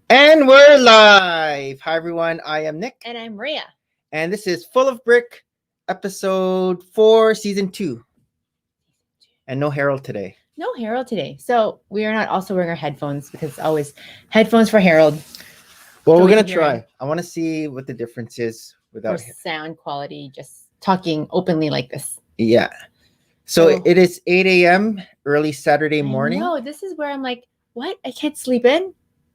And we're live. Hi, everyone. I am Nick. And I'm Maria. And this is Full of Brick, episode 4, season 2. And no Harold today. No Harold today. So we are not also wearing our headphones because it's always headphones for Harold. Well, So we're we going can to hear try. him. I want to see what the difference is For without sound quality, just talking openly like this. Yeah. So So- it is 8 a.m., early Saturday morning. No, this is where I'm like, what? I can't sleep in?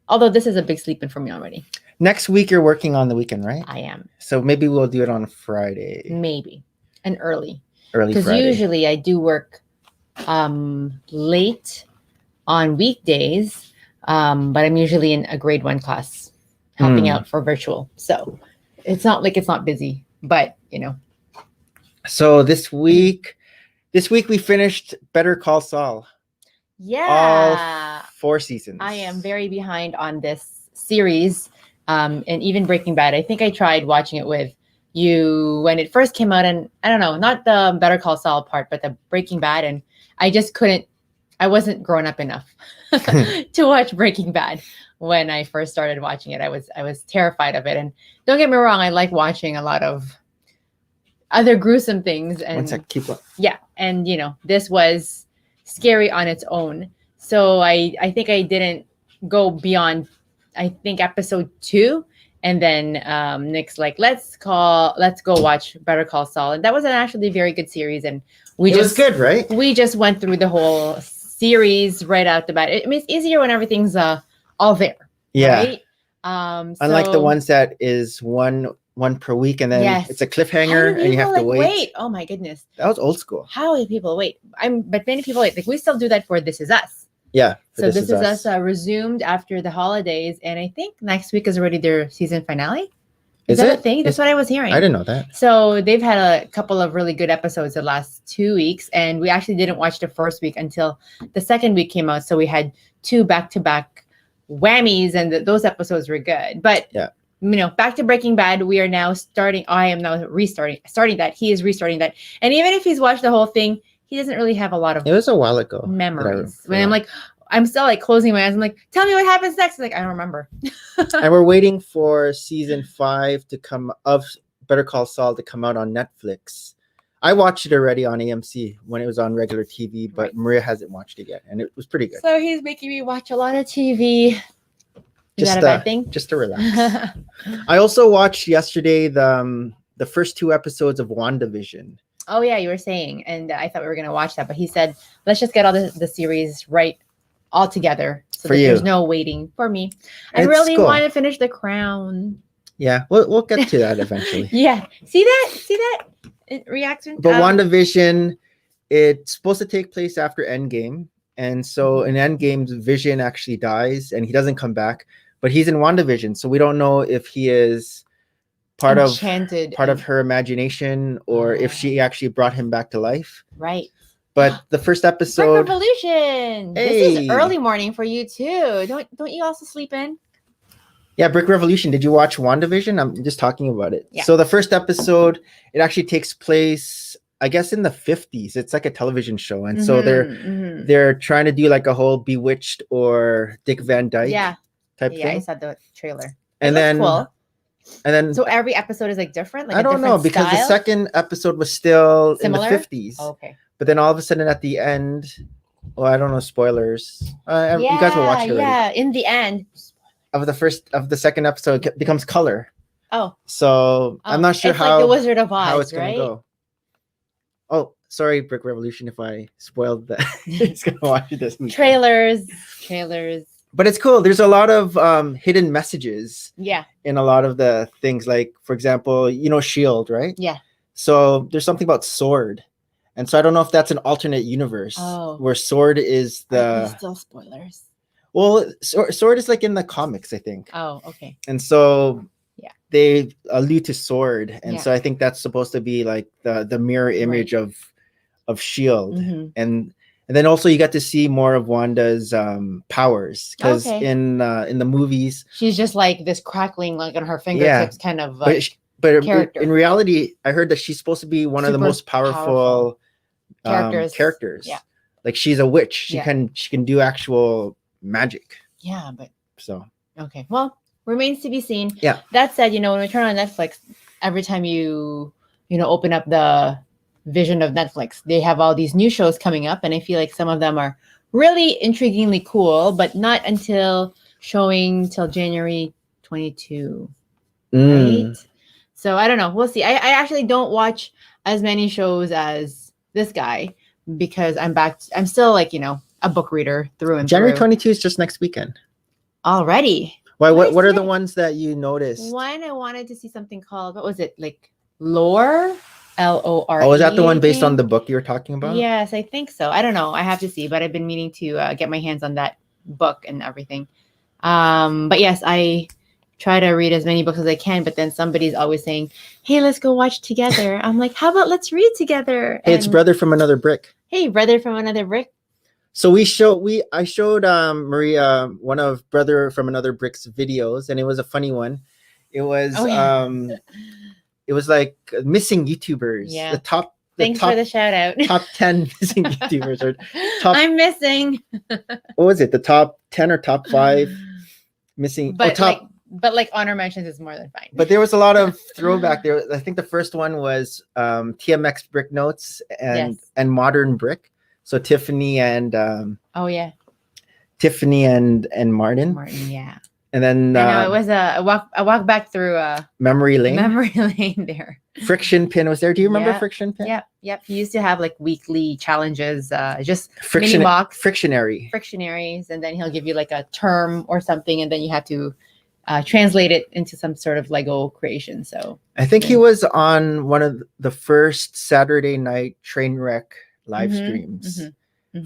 Although this is a big sleep in for me already. Next week, you're working on the weekend, right? I am. So maybe we'll do it on Friday. Maybe. And early. Early Because Friday. usually I do work late on weekdays, but I'm usually in a grade 1 class helping out for virtual. So it's not like it's not busy, but So this week we finished Better Call Saul. Yeah. All 4 seasons. I am very behind on this series, and even Breaking Bad. I think I tried watching it with you when it first came out, and I don't know, not the Better Call Saul part, but the Breaking Bad, and I just couldn't. I wasn't grown up enough to watch Breaking Bad when I first started watching it. I was terrified of it, and don't get me wrong, I like watching a lot of other gruesome things, and One sec, keep up. yeah, and this was scary on its own. So I think I didn't go beyond, I think, episode 2. And then Nick's like, let's go watch Better Call Saul. And that was an actually very good series. And It was good, right? We just went through the whole series right out the bat. I mean, it's easier when everything's all there. Yeah. Right? Unlike the ones that is one per week, and then Yes. it's a cliffhanger, and you have to wait. Oh my goodness. That was old school. How do people wait? But many people wait. Like, we still do that for This Is Us. Yeah. So This Is Us resumed after the holidays, and I think next week is already their season finale. Is that a thing? That's what I was hearing. I didn't know that. So they've had a couple of really good episodes the last 2 weeks, and we actually didn't watch the first week until the second week came out. So we had 2 back-to-back whammies, and those episodes were good. But yeah. Back to Breaking Bad, we are now starting. I am now starting that. He is restarting that. And even if he's watched the whole thing, he doesn't really have a lot of It was a while ago. memories. When I'm still like closing my eyes. I'm like, tell me what happens next. Like, I don't remember. And we're waiting for season 5 to come of Better Call Saul to come out on Netflix. I watched it already on AMC when it was on regular TV, but Maria hasn't watched it yet, and it was pretty good. So he's making me watch a lot of TV. Is that a bad thing? Just to relax. I also watched yesterday the first 2 episodes of WandaVision. Oh yeah, you were saying, and I thought we were gonna watch that, but he said let's just get all the series right all together, so that there's no waiting for me. I really want to finish The Crown. Yeah, we'll get to that eventually. Yeah, see that reaction. But WandaVision, it's supposed to take place after Endgame, and so in Endgame, Vision actually dies, and he doesn't come back. But he's in WandaVision, so we don't know if he is part of her imagination, or if she actually brought him back to life. Right. But the first episode, Brick Revolution. Hey. This is early morning for you too. Don't you also sleep in? Yeah, Brick Revolution. Did you watch WandaVision? I'm just talking about it. Yeah. So the first episode, it actually takes place, I guess, in the 50s. It's like a television show, and so they're trying to do like a whole Bewitched or Dick Van Dyke type thing. Yeah, I saw the trailer. And then cool. And then so every episode is like different. Like I don't know, because the second episode was still similar? In the 50s. Oh, okay. But then all of a sudden at the end, well, I don't know, spoilers. You guys will watch it already. Yeah, in the end of the second episode, it becomes color. Oh. So I'm not sure it's like the Wizard of Oz, how it's right? gonna go. Oh, sorry, Brick Revolution, if I spoiled that. It's gonna watch this movie. Trailers. But it's cool. There's a lot of hidden messages. Yeah. In a lot of the things, like for example, S.H.I.E.L.D., right? Yeah. So there's something about S.W.O.R.D. And so I don't know if that's an alternate universe where S.W.O.R.D. is the. Still spoilers. Well, S.W.O.R.D. is like in the comics, I think. Oh, okay. And so they allude to S.W.O.R.D. And so I think that's supposed to be like the mirror image of S.H.I.E.L.D. And then also you get to see more of Wanda's powers, because in the movies she's just like this crackling, like on her fingertips, kind of. But in reality, I heard that she's supposed to be one of the most powerful characters. Yeah, like she's a witch. She can do actual magic. Yeah, but so Okay. Well, remains to be seen. Yeah. That said, when we turn on Netflix, every time you open up the vision of Netflix, they have all these new shows coming up, and I feel like some of them are really intriguingly cool, but not until showing till January 22, right? So I don't know. We'll see. I actually don't watch as many shows as this guy because I'm still like, a book reader through and January through. 22 is just next weekend. Already. Why? What are the ones that you noticed? One, I wanted to see something called, what was it? Like Lore? Lore. Oh, is that the one based on the book you were talking about? Yes, I think so. I don't know. I have to see, but I've been meaning to get my hands on that book and everything. But yes, I try to read as many books as I can, but then somebody's always saying, hey, let's go watch together. I'm like, how about let's read together? Hey, it's Brother from Another Brick. Hey, Brother from Another Brick. So I showed Maria one of Brother from Another Brick's videos, and it was a funny one. It was it was like missing YouTubers. Yeah. Thanks for the shout out. Top 10 missing YouTubers or top. I'm missing. What was it? The top 10 or top 5 missing? But like honor mentions is more than fine. But there was a lot of throwback there. I think the first one was TMX Brick Notes and Modern Brick. So Tiffany and Tiffany and Martin. Martin, yeah. And then I know it was a walk back through Memory Lane. Memory Lane there. Friction Pin was there. Do you remember Friction Pin? Yep. He used to have like weekly challenges, just mini mocks, frictionaries, and then he'll give you like a term or something, and then you have to translate it into some sort of Lego creation. So I think he was on one of the first Saturday night train wreck live streams,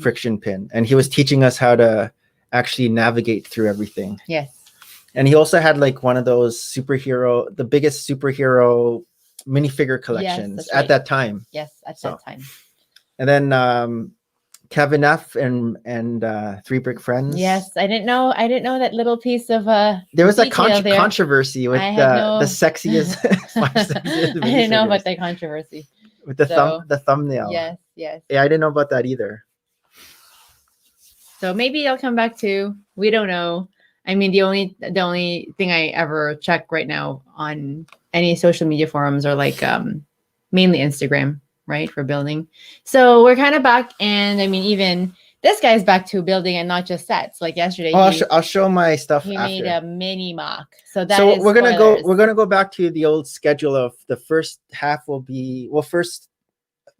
Friction Pin, and he was teaching us how to actually navigate through everything. Yes. And he also had like one of those the biggest superhero minifigure collections at that time. Yes, at that time. And then Kevin F and Three Brick Friends. Yes, I didn't know that little piece of there was a controversy with the sexiest. I didn't know about that controversy with the thumbnail. Yes. Yeah, I didn't know about that either. So maybe they'll come back too. We don't know. I mean, the only thing I ever check right now on any social media forums are like mainly Instagram, right, for building. So we're kind of back, and I mean, even this guy's back to building and not just sets. Like yesterday, I'll show my stuff. He after. made a mini mock. So we're gonna go back to the old schedule of the first half will be first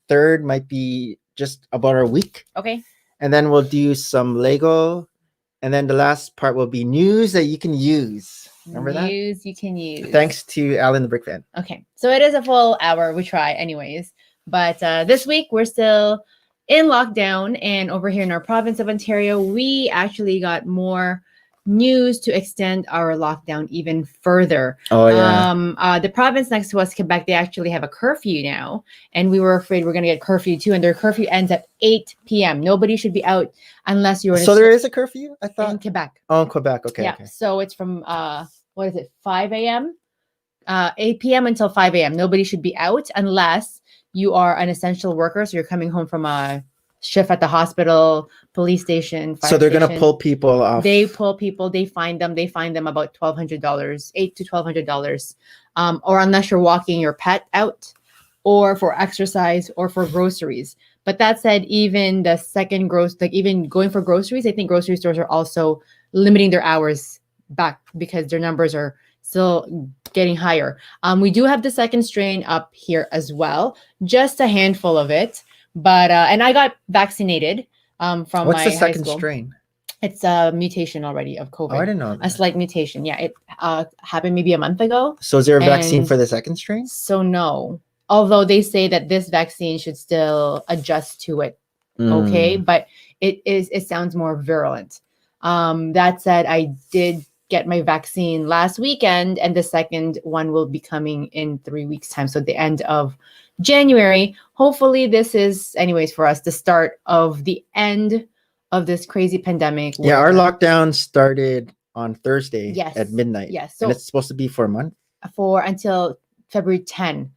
third might be just about a week. Okay. And then we'll do some Lego. And then the last part will be news that you can use. Remember that? News you can use. Thanks to Alan the Brick Fan. Okay. So it is a full hour. We try anyways. But this week we're still in lockdown. And over here in our province of Ontario, we actually got more news to extend our lockdown even further. Oh, yeah. The province next to us, Quebec, they actually have a curfew now. And we were afraid we're going to get curfew too. And their curfew ends at 8 p.m. Nobody should be out unless you're in there is a curfew? I thought. In Quebec. Oh, in Quebec. Okay. Yeah. Okay. So it's from, 5 a.m.? 8 p.m. until 5 a.m. Nobody should be out unless you are an essential worker. So you're coming home from a shift at the hospital, police station, fire so they're station. Gonna pull people off. They pull people. They find them about $1,200, $800 to $1,200, or unless you're walking your pet out, or for exercise, or for groceries. But that said, even the second even going for groceries, I think grocery stores are also limiting their hours back because their numbers are still getting higher. We do have the second strain up here as well, just a handful of it. But and I got vaccinated from What's my the second high school. Strain? It's a mutation already of COVID. Oh, I didn't know that. A slight mutation. Yeah, it happened maybe a month ago. So is there a vaccine for the second strain? So no. Although they say that this vaccine should still adjust to it. Okay, but it sounds more virulent. That said, I did get my vaccine last weekend, and the second one will be coming in 3 weeks' time. So the end of January. Hopefully this is, anyways, for us, the start of the end of this crazy pandemic. Yeah, our lockdown started on Thursday at midnight. Yes. So and it's supposed to be for a month? Until February 10.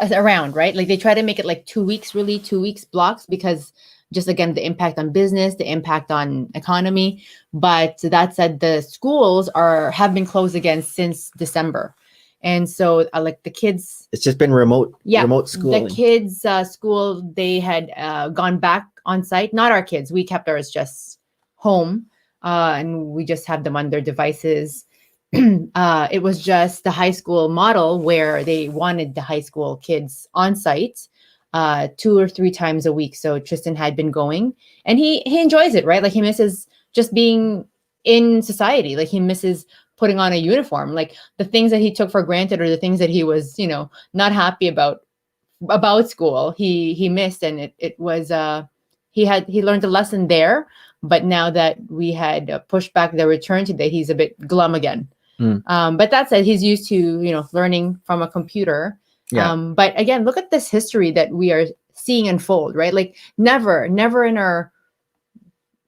Around, right? Like they try to make it like 2 weeks, really 2 weeks blocks, because just again the impact on business, the impact on economy. But that said, the schools have been closed again since December, and so like the kids, It's just been remote schooling. The kids' school, they had gone back on site. Not our kids. We kept ours just home, and we just had them on their devices. It was just the high school model where they wanted the high school kids on site 2 or 3 times a week. So Tristan had been going, and he enjoys it, right? Like he misses just being in society. Like he misses putting on a uniform. Like the things that he took for granted, or the things that he was, not happy about school, he missed. And it was he learned a lesson there. But now that we had pushed back the return today, he's a bit glum again. But that said, he's used to, learning from a computer. Yeah. But again, look at this history that we are seeing unfold, right? Like never in our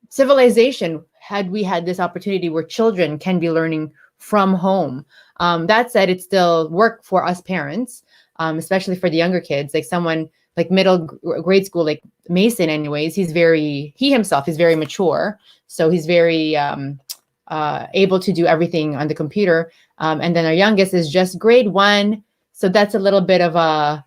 civilization had we had this opportunity where children can be learning from home. That said, it's still work for us parents, especially for the younger kids. Like someone like middle grade school, like Mason anyways, he himself is very mature. So he's very able to do everything on the computer. And then our youngest is just grade 1. So that's a little bit of a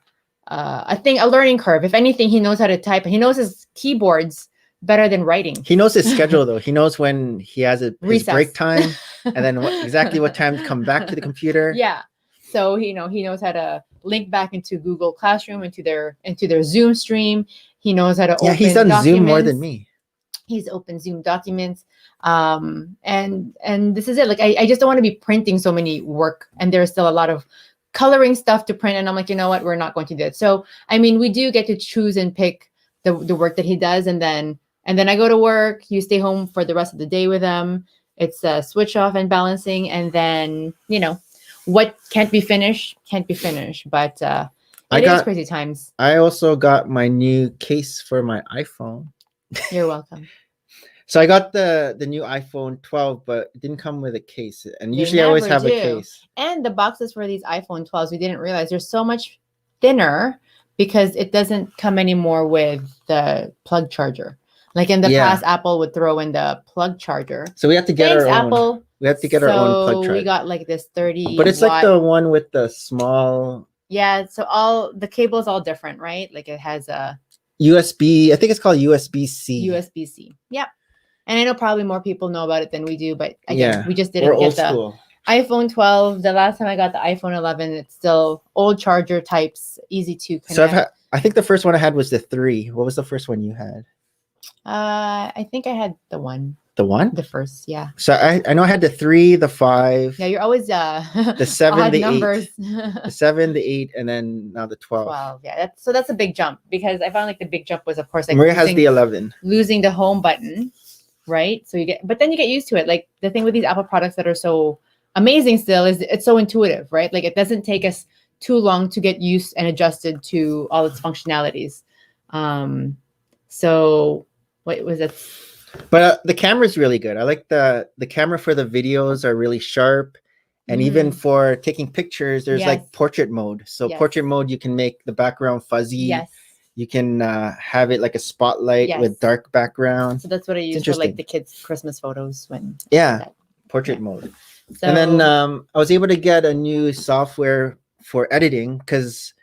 learning curve. If anything, he knows how to type, and he knows his keyboards better than writing. He knows his schedule though. He knows when he has his break time, and then exactly what time to come back to the computer. Yeah. So he knows how to link back into Google Classroom, into their Zoom stream. He knows how to open he's done documents. Zoom more than me. He's opened Zoom documents. And this is it. Like I just don't want to be printing so many work, and there's still a lot of coloring stuff to print. And I'm like, you know what? We're not going to do it. So, I mean, we do get to choose and pick the work that he does. And then I go to work, you stay home for the rest of the day with them. It's a switch off and balancing. And then, what can't be finished. But it is crazy times. I also got my new case for my iPhone. You're welcome. So I got the new iPhone 12, but it didn't come with a case. And usually I always have a case. And the boxes for these iPhone 12s, we didn't realize they're so much thinner because it doesn't come anymore with the plug charger. Like in the past, Apple would throw in the plug charger. So we have to get our own. Apple. We have to get our own plug charger. We got like this 30. But it's like the one with the small. Yeah. So all the cables all different, right? Like it has a USB. I think it's called USB-C. USB-C. Yep. And I know probably more people know about it than we do, but again, we just didn't We're get old the school. iPhone 12. The last time I got the iPhone 11, it's still old charger types, easy to connect. So I think the first one I had was the 3. What was the first one you had? I think I had the 1. The 1? The first, yeah. So I know I had the 3, the 5. Yeah, you're always the 7, the numbers. 8. The 7, the 8, and then now the 12. 12. Yeah, that's a big jump, because I found like the big jump was, of course, like Maria has the 11. Losing the home button, right? So but then you get used to it. Like the thing with these Apple products that are so amazing still is it's so intuitive, right? Like it doesn't take us too long to get used and adjusted to all its functionalities. So what was it? But the camera's really good. I like the camera for the videos are really sharp. And even for taking pictures, there's like portrait mode. So portrait mode, you can make the background fuzzy. Yes. You can have it like a spotlight with dark background. So that's what I use for like the kids' Christmas photos when. Yeah, portrait mode. So, and then I was able to get a new software for editing, because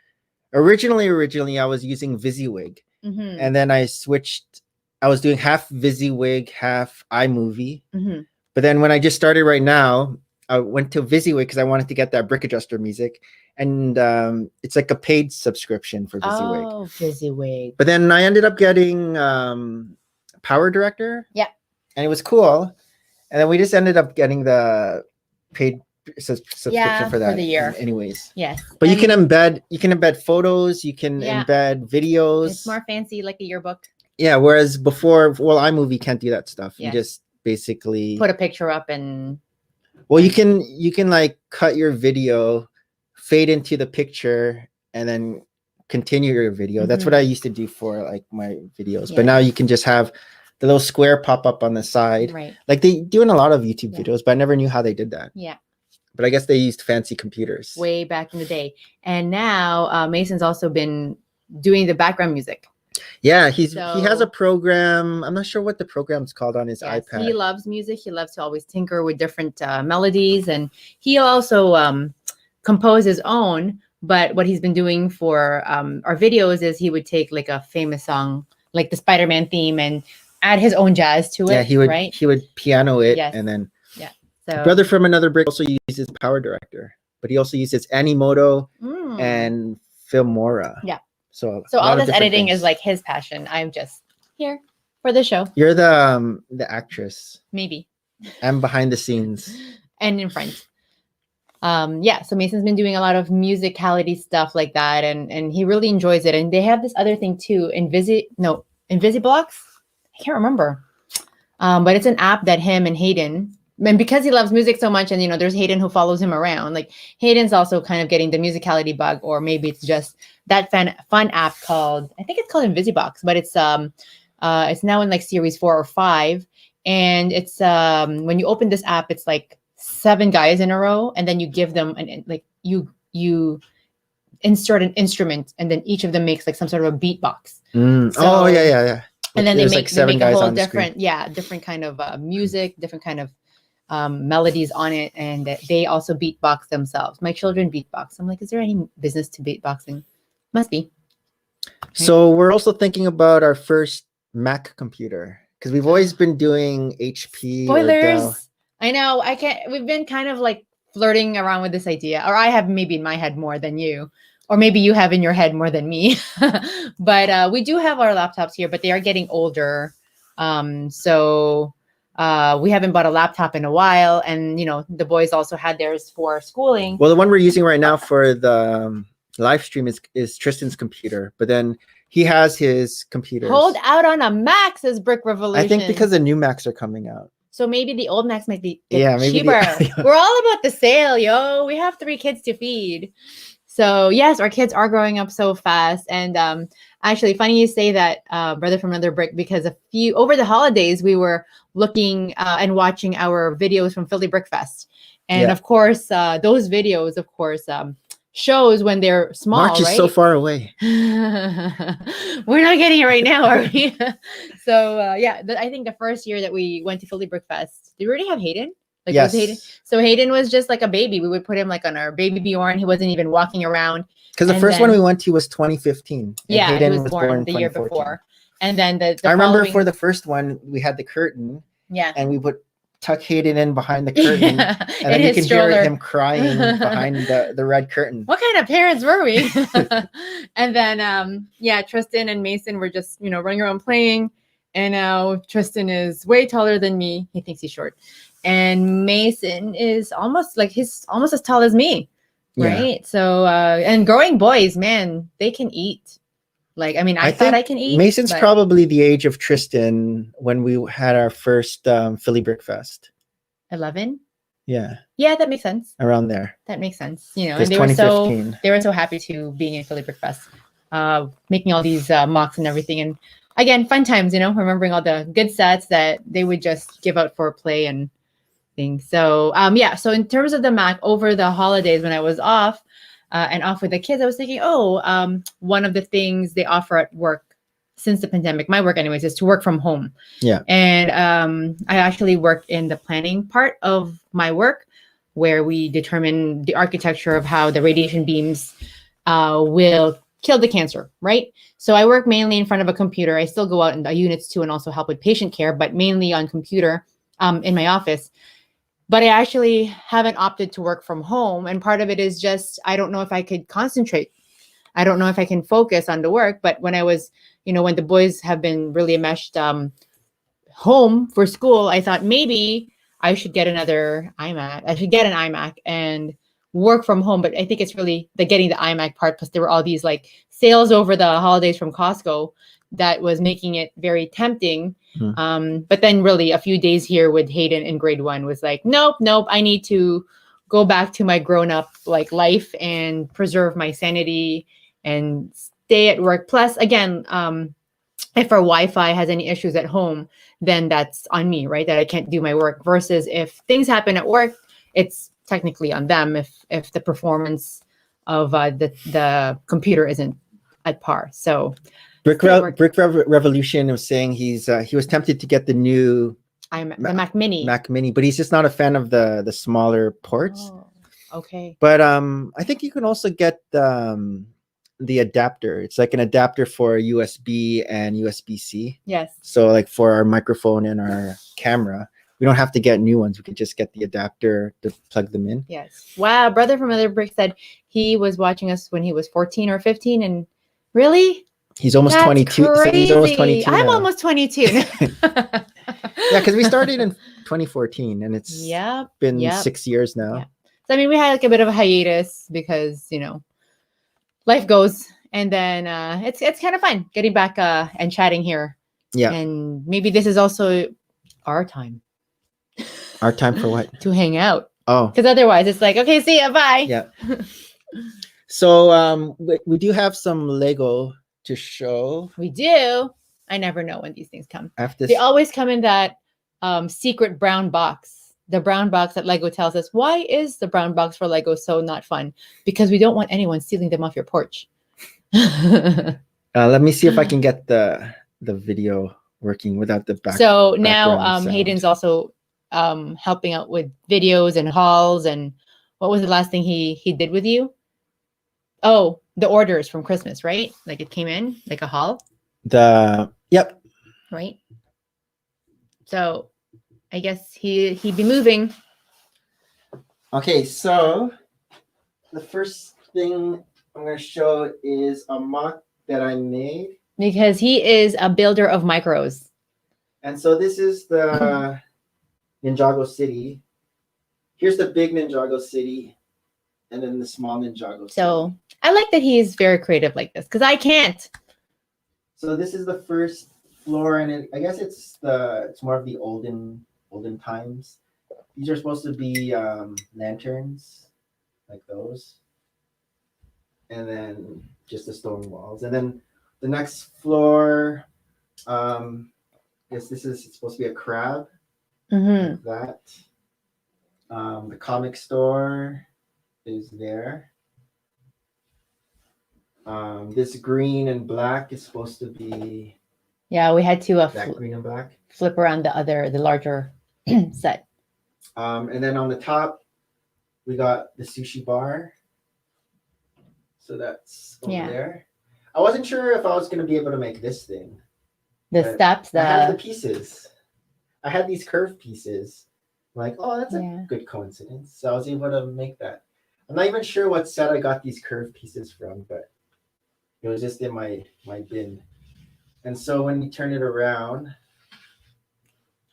originally I was using VisiWig. And then I switched. I was doing half VisiWig, half iMovie. But then when I just started right now, I went to VisiWig because I wanted to get that brick adjuster music. And it's like a paid subscription for VisiWig. Oh, VisiWig. But then I ended up getting Power Director. Yeah. And it was cool. And then we just ended up getting the paid subscription for that for the year. Anyways. Yes. But you can embed photos, you can embed videos. It's more fancy, like a yearbook. Yeah, whereas before, iMovie can't do that stuff. You just basically put a picture up and. Well, you can like cut your video, fade into the picture, and then continue your video. That's what I used to do for like my videos. But now you can just have the little square pop up on the side. Right. Like they do in a lot of YouTube videos, but I never knew how they did that. Yeah. But I guess they used fancy computers. Way back in the day. And now Mason's also been doing the background music. Yeah, he has So- a program. I'm not sure what the program's called on his Yes, iPad. he loves music. He loves to always tinker with different melodies, and he also compose his own. But what he's been doing for our videos is he would take like a famous song, like the Spider-Man theme, and add his own jazz to it. Yeah, he would right? he would piano it, Yes. and then So Brother from Another Brick also uses Power Director, but he also uses Animoto and Filmora. Yeah. So all lot of this different editing things. is like his passion. I'm just here for the show, You're the actress. maybe, I'm behind the scenes. and in front. So Mason's been doing a lot of musicality stuff like that, and he really enjoys it. And they have this other thing too, Invisiblocks. I can't remember. But it's an app that him and Hayden, and because he loves music so much, and there's Hayden who follows him around. Like Hayden's also kind of getting the musicality bug, or maybe it's just that fun app called, I think it's called Invisibox, but it's now in like series 4 or 5, and it's when you open this app, it's like 7 guys in a row, and then you give them you insert an instrument, and then each of them makes like some sort of a beatbox. Oh yeah. And then There's they like 7 make guys a whole on the screen. different kind of music, different kind of melodies on it, and they also beatbox themselves. My children beatbox. I'm like, is there any business to beatboxing? Must be. So we're also thinking about our first Mac computer, because we've always been doing HP. Spoilers. I know. I can't. We've been kind of like flirting around with this idea, or I have maybe in my head more than you, or maybe you have in your head more than me. But we do have our laptops here, but they are getting older. So we haven't bought a laptop in a while, and the boys also had theirs for schooling. Well, the one we're using right now for the live stream is Tristan's computer, but then he has his computers. Hold out on a Mac, says Brick Revolution. I think because the new Macs are coming out. So maybe the old Macs might be maybe cheaper. We're all about the sale, yo. We have 3 kids to feed. So yes, our kids are growing up so fast. And actually, funny you say that, Brother from Another Brick, because over the holidays, we were looking and watching our videos from Philly Brick Fest. And of course, those videos, of course, shows when they're small. March is right? so far away. We're not getting it right now, are we? So I think the first year that we went to Philly Brick Fest, did we already have Hayden? Like, yes. Was Hayden? So Hayden was just like a baby. We would put him like on our baby Bjorn. He wasn't even walking around. Because the first one we went to was 2015. Yeah, Hayden he was born the year before. And then I remember for the first one, we had the curtain. Yeah. And we would tuck Hayden in behind the curtain. Yeah, and then you can hear him crying behind the red curtain. What kind of parents were we? And then, Tristan and Mason were just, running around playing. And now Tristan is way taller than me. He thinks he's short. And Mason is almost as tall as me. Right. Yeah. So, and growing boys, man, they can eat. Like, I mean, I thought I can eat. Mason's probably the age of Tristan when we had our first Philly Brick Fest. 11? Yeah. Yeah, that makes sense. Around there. That makes sense. And they were so happy to being in Philly Brick Fest, making all these mocks and everything. And again, fun times, remembering all the good sets that they would just give out for play and things. So, so in terms of the Mac, over the holidays when I was off, and off with the kids, I was thinking, one of the things they offer at work since the pandemic, my work anyways, is to work from home. Yeah. And I actually work in the planning part of my work, where we determine the architecture of how the radiation beams will kill the cancer, right? So I work mainly in front of a computer. I still go out in the units too and also help with patient care, but mainly on computer in my office. But I actually haven't opted to work from home. And part of it is just, I don't know if I could concentrate. I don't know if I can focus on the work. But when I was, when the boys have been really enmeshed home for school, I thought maybe I should get another iMac. I should get an iMac and work from home. But I think it's really getting the iMac part, because there were all these like sales over the holidays from Costco that was making it very tempting. But then really a few days here with Hayden in grade 1 was like, nope, I need to go back to my grown-up life and preserve my sanity and stay at work. Plus, again, if our Wi-Fi has any issues at home, then that's on me, right? That I can't do my work, versus if things happen at work, it's technically on them if the performance of the computer isn't at par. So Revolution was saying he was tempted to get the new the Mac Mini. Mac Mini, but he's just not a fan of the smaller ports. Oh, okay. But I think you can also get the adapter. It's like an adapter for USB and USB-C. Yes. So like for our microphone and our camera, we don't have to get new ones. We could just get the adapter to plug them in. Yes. Wow. Brother from Other Brick said he was watching us when he was 14 or 15. And really? He's almost 22. Crazy. So he's almost 22 I'm now. almost 22. Yeah, because we started in 2014 and it's been 6 years now. Yeah. So I mean, we had like a bit of a hiatus because, life goes. And then it's kind of fun getting back and chatting here. Yeah. And maybe this is also our time. Our time for what? To hang out. Oh. Because otherwise it's like, okay, see ya, bye. Yeah. So we do have some Lego to show. We do. I never know when these things come. They always come in that secret brown box. The brown box that Lego tells us. Why is the brown box for Lego so not fun? Because we don't want anyone stealing them off your porch. Let me see if I can get the video working without the back. So now Hayden's also helping out with videos and hauls. And what was the last thing he did with you? Oh, the orders from Christmas, right? Like it came in like a haul. Yep. Right. So I guess he'd be moving. Okay, so the first thing I'm going to show is a mock that I made. Because he is a builder of micros. And so this is the Ninjago City. Here's the big Ninjago City. And then the small Ninjago City. So I like that he's very creative like this. Because I can't. So this is the first floor. And I guess it's more of the olden times. These are supposed to be lanterns. Like those. And then just the stone walls. And then the next floor, I guess it's supposed to be a crab. Mm-hmm. Like that. The comic store is there. This green and black is supposed to be. Yeah, we had to that green and black. Flip around the larger set. And then on the top, we got the sushi bar. So that's over there. I wasn't sure if I was going to be able to make this thing. The steps. I had the pieces. I had these curved pieces. I'm like, oh, that's a good coincidence. So I was able to make that. I'm not even sure what set I got these curved pieces from, but it was just in my bin. And so when you turn it around,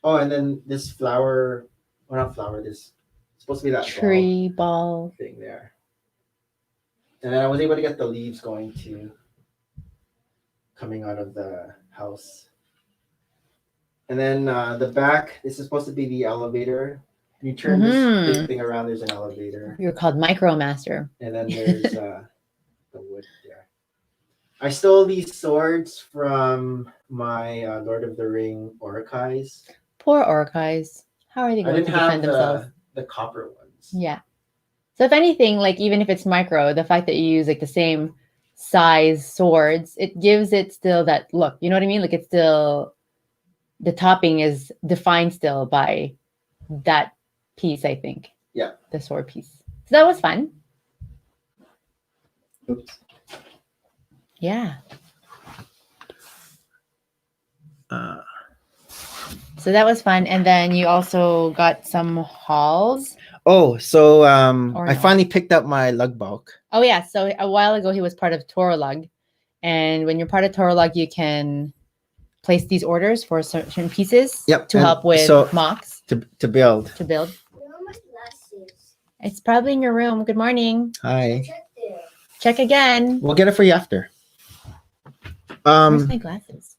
and then this flower, not flower, this is supposed to be that tree ball thing there. And then I was able to get the leaves going too, coming out of the house. And then the back, this is supposed to be the elevator. You turn this big thing around, there's an elevator. You're called Micromaster. And then there's the wood there. I stole these swords from my Lord of the Ring Orcais. Poor Orcais. How are they going to defend themselves? The copper ones. Yeah. So if anything, like even if it's micro, the fact that you use like the same size swords, it gives it still that look. You know what I mean? Like it's still, the topping is defined still by that piece, I think. Yeah. The sword piece. So that was fun. Oops. Yeah. So that was fun. And then you also got some hauls. Oh, so I finally picked up my lug bulk. Oh, yeah. So a while ago, he was part of Torolug. And when you're part of Torolug, you can place these orders for certain pieces to help with mocks. To build. Where are my glasses? It's probably in your room. Good morning. Hi. Check again. We'll get it for you after. Where's my glasses?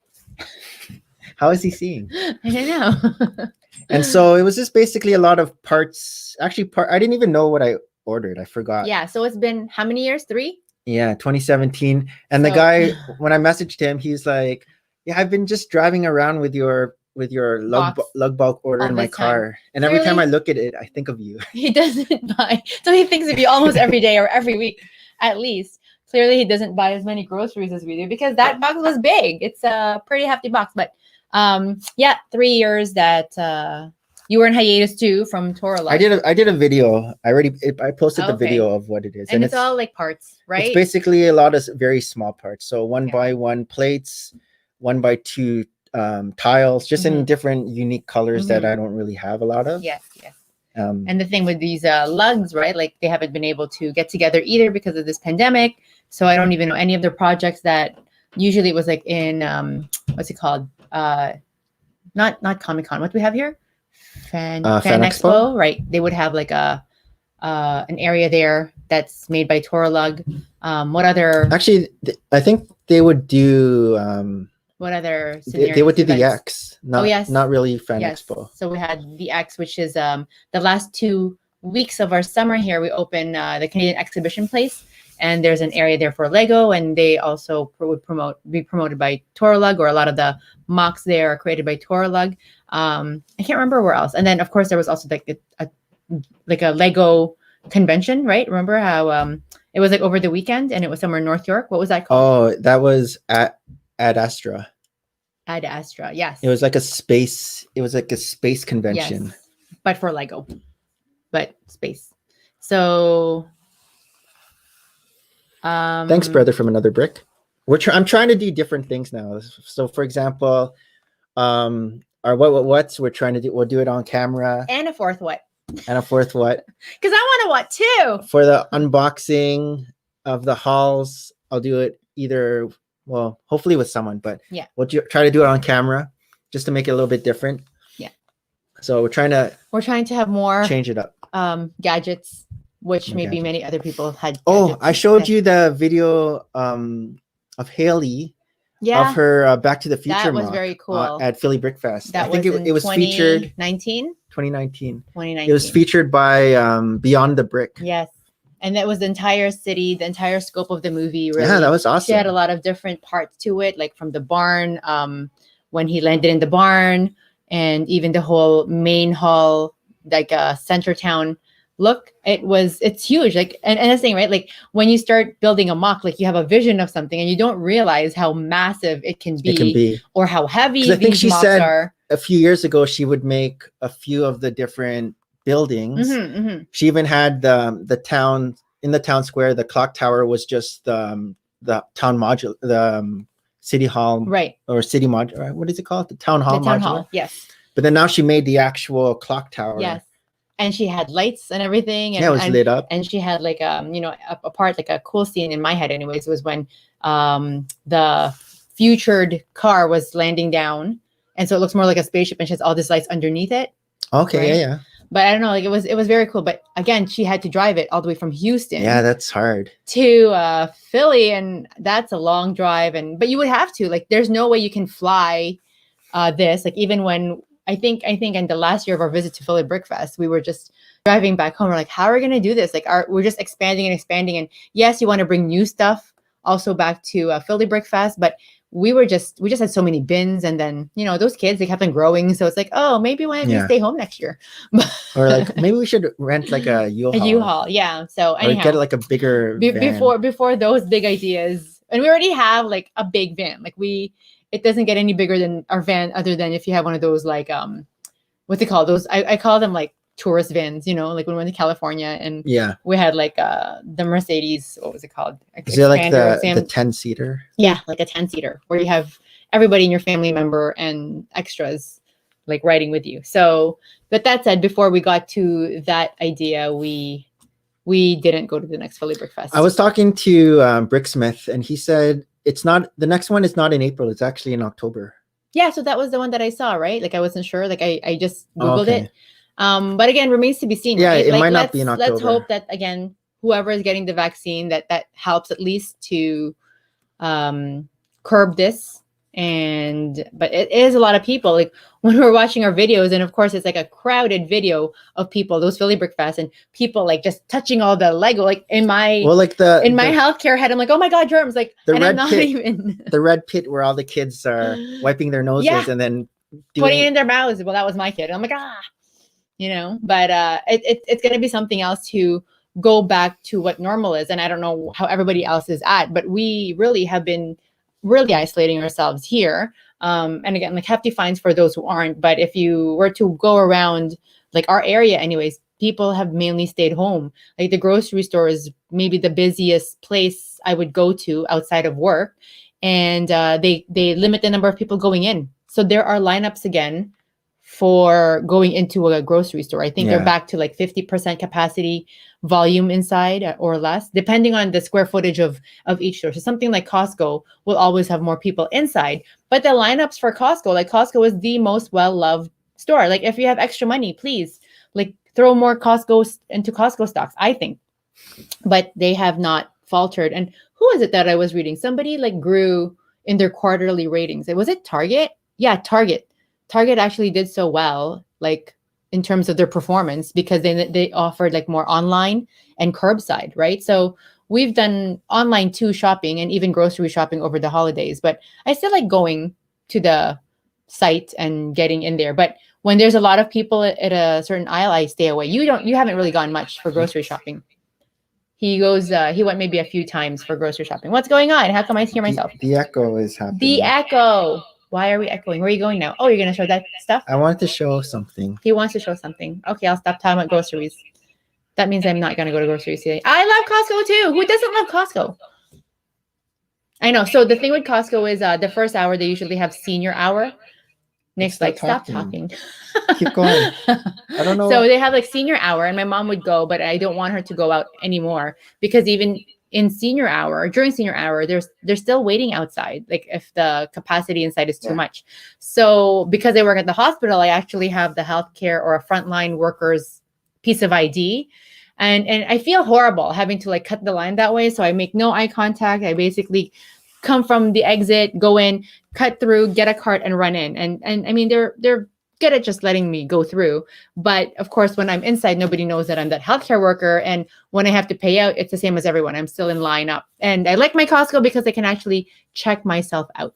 How is he seeing? I don't know. And so it was just basically a lot of parts. Actually, I didn't even know what I ordered. I forgot. Yeah. So it's been how many years? 3? Yeah, 2017. And the guy, when I messaged him, he's like, "Yeah, I've been just driving around with your lug bulk order in my car, and every time I look at it, I think of you." He doesn't buy, so he thinks of you almost every day or every week, at least. Clearly, he doesn't buy as many groceries as we do because that box was big. It's a pretty hefty box. But yeah, 3 years that you were in hiatus too from Torah. I did a video. I posted the video of what it is, and it's all like parts, right? It's basically a lot of very small parts. So 1x1 plates, 1x2 tiles, just in different unique colors that I don't really have a lot of. Yes. And the thing with these lugs, right? Like they haven't been able to get together either because of this pandemic. So I don't even know any of their projects that usually it was like in what's it called? Not Comic-Con. What do we have here? Fan Expo, right? They would have like an area there that's made by Torah Lug. What other? Actually, I think they would do. What other? They would do the X. Not really Fan Expo. So we had the X, which is the last 2 weeks of our summer here. We open the Canadian Exhibition Place, and there's an area there for Lego, and they also would be promoted by Torah Lug, or a lot of the mocks there are created by Torah Lug. I can't remember where else. And then of course there was also like a Lego convention, right? Remember how it was like over the weekend and it was somewhere in North York? What was that called? Oh, that was at Astra. Ad Astra, yes. It was like a space convention. Yes, but for Lego. But space. So thanks, brother, from another brick. I'm trying to do different things now. So for example, our what's we're trying to do, we'll do it on camera. And a fourth what? And a fourth what? Because I want a what too. For the unboxing of the hauls, I'll do it either, well, hopefully with someone, but yeah, we'll try to do it on camera just to make it a little bit different. Yeah. So we're trying to have more, change it up. Gadgets, which maybe many other people have had. Oh, I showed you the video of Haley. Yeah. Of her Back to the Future. That was very cool. At Philly Brick Fest. I think it was featured 2019. 2019. It was featured by Beyond the Brick. Yes. And that was the entire city, the entire scope of the movie. Really. Yeah, that was awesome. She had a lot of different parts to it, like from the barn, when he landed in the barn, and even the whole main hall, like center town look. It's huge. Like, and that's the thing, right? Like when you start building a mock, like you have a vision of something and you don't realize how massive it can be. Or how heavy I think she mocks said are. A few years ago she would make a few of the different buildings. She even had the town in the town square. The clock tower was just the town module, the city hall, right? Or city module. What is it called? The town hall. The town modular? hall. Yes. But then now she made the actual clock tower. Yes. And she had lights and everything. And, yeah, it was lit up. And she had like a part, like a cool scene in my head, anyways, was when the futured car was landing down, and so it looks more like a spaceship, and she has all these lights underneath it. Okay, right? yeah. But I don't know, like it was very cool. But again, she had to drive it all the way from Houston. Yeah, that's hard. To Philly, and that's a long drive. But you would have to, like, there's no way you can fly this. Like even when I think in the last year of our visit to Philly Brick Fest, we were just driving back home. We're like, how are we going to do this? Like, we're just expanding and expanding. And yes, you want to bring new stuff also back to Philly Brick Fest, but we just had so many bins, and then those kids, they kept on growing. So it's like, oh, maybe why don't you stay home next year? Or like maybe we should rent like a U-Haul. A U-Haul, yeah. So anyhow, or get like a bigger van. Before those big ideas, and we already have like a big van. Like it doesn't get any bigger than our van, other than if you have one of those like what's it called? Those I call them like tourist vans, like when we went to California, and we had like the Mercedes, what was it called? Is it like the 10-seater? Yeah, like a 10-seater where you have everybody in your family member and extras like riding with you. So, but that said, before we got to that idea, we didn't go to the next Philly Brick Fest. I was talking to Bricksmith, and he said the next one is not in April, it's actually in October. Yeah, so that was the one that I saw, right? Like I wasn't sure, like I just Googled it. But again, remains to be seen. Yeah, right? it might not be in October. Let's hope that, again, whoever is getting the vaccine, that helps at least to curb this. But it is a lot of people. Like when we're watching our videos, and of course it's like a crowded video of people, those Philly Brick Fest, and people like just touching all the Lego. Like in my healthcare head, I'm like, oh my God, germs! Like, and I'm not even the red pit where all the kids are wiping their noses and then putting it in their mouths. Well, that was my kid. I'm like, but it's going to be something else to go back to what normal is. And I don't know how everybody else is at, but we really have been really isolating ourselves here. And again, like hefty fines for those who aren't. But if you were to go around like our area anyways, people have mainly stayed home. Like the grocery store is maybe the busiest place I would go to outside of work. And they limit the number of people going in. So there are lineups again for going into a grocery store. I think they're back to like 50% capacity volume inside or less, depending on the square footage of each store. So something like Costco will always have more people inside. But the lineups for Costco, like Costco is the most well-loved store. Like if you have extra money, please like throw more Costco into Costco stocks, I think. But they have not faltered. And who is it that I was reading? Somebody like grew in their quarterly ratings. Was it Target? Yeah, Target. Target actually did so well, like in terms of their performance, because they offered like more online and curbside, right? So we've done online too shopping and even grocery shopping over the holidays, but I still like going to the site and getting in there. But when there's a lot of people at a certain aisle, I stay away. You haven't really gone much for grocery shopping. He went maybe a few times for grocery shopping. What's going on? How come I hear myself? The echo is happening. The echo. Why are we echoing? Where are you going now? Oh, you're going to show that stuff? I wanted to show something. He wants to show something. Okay, I'll stop talking about groceries. That means I'm not going to go to groceries today. I love Costco too. Who doesn't love Costco? I know. So the thing with Costco is the first hour, they usually have senior hour. Nick's like, stop talking. Keep going. I don't know. So they have like senior hour and my mom would go, but I don't want her to go out anymore because even in senior hour, during senior hour, they're still waiting outside. Like if the capacity inside is too much. So because I work at the hospital, I actually have the healthcare or a frontline worker's piece of ID. And I feel horrible having to like cut the line that way. So I make no eye contact. I basically come from the exit, go in, cut through, get a cart and run in. And I mean, they're good at just letting me go through. But of course, when I'm inside, nobody knows that I'm that healthcare worker. And when I have to pay out, it's the same as everyone. I'm still in line up. And I like my Costco because I can actually check myself out.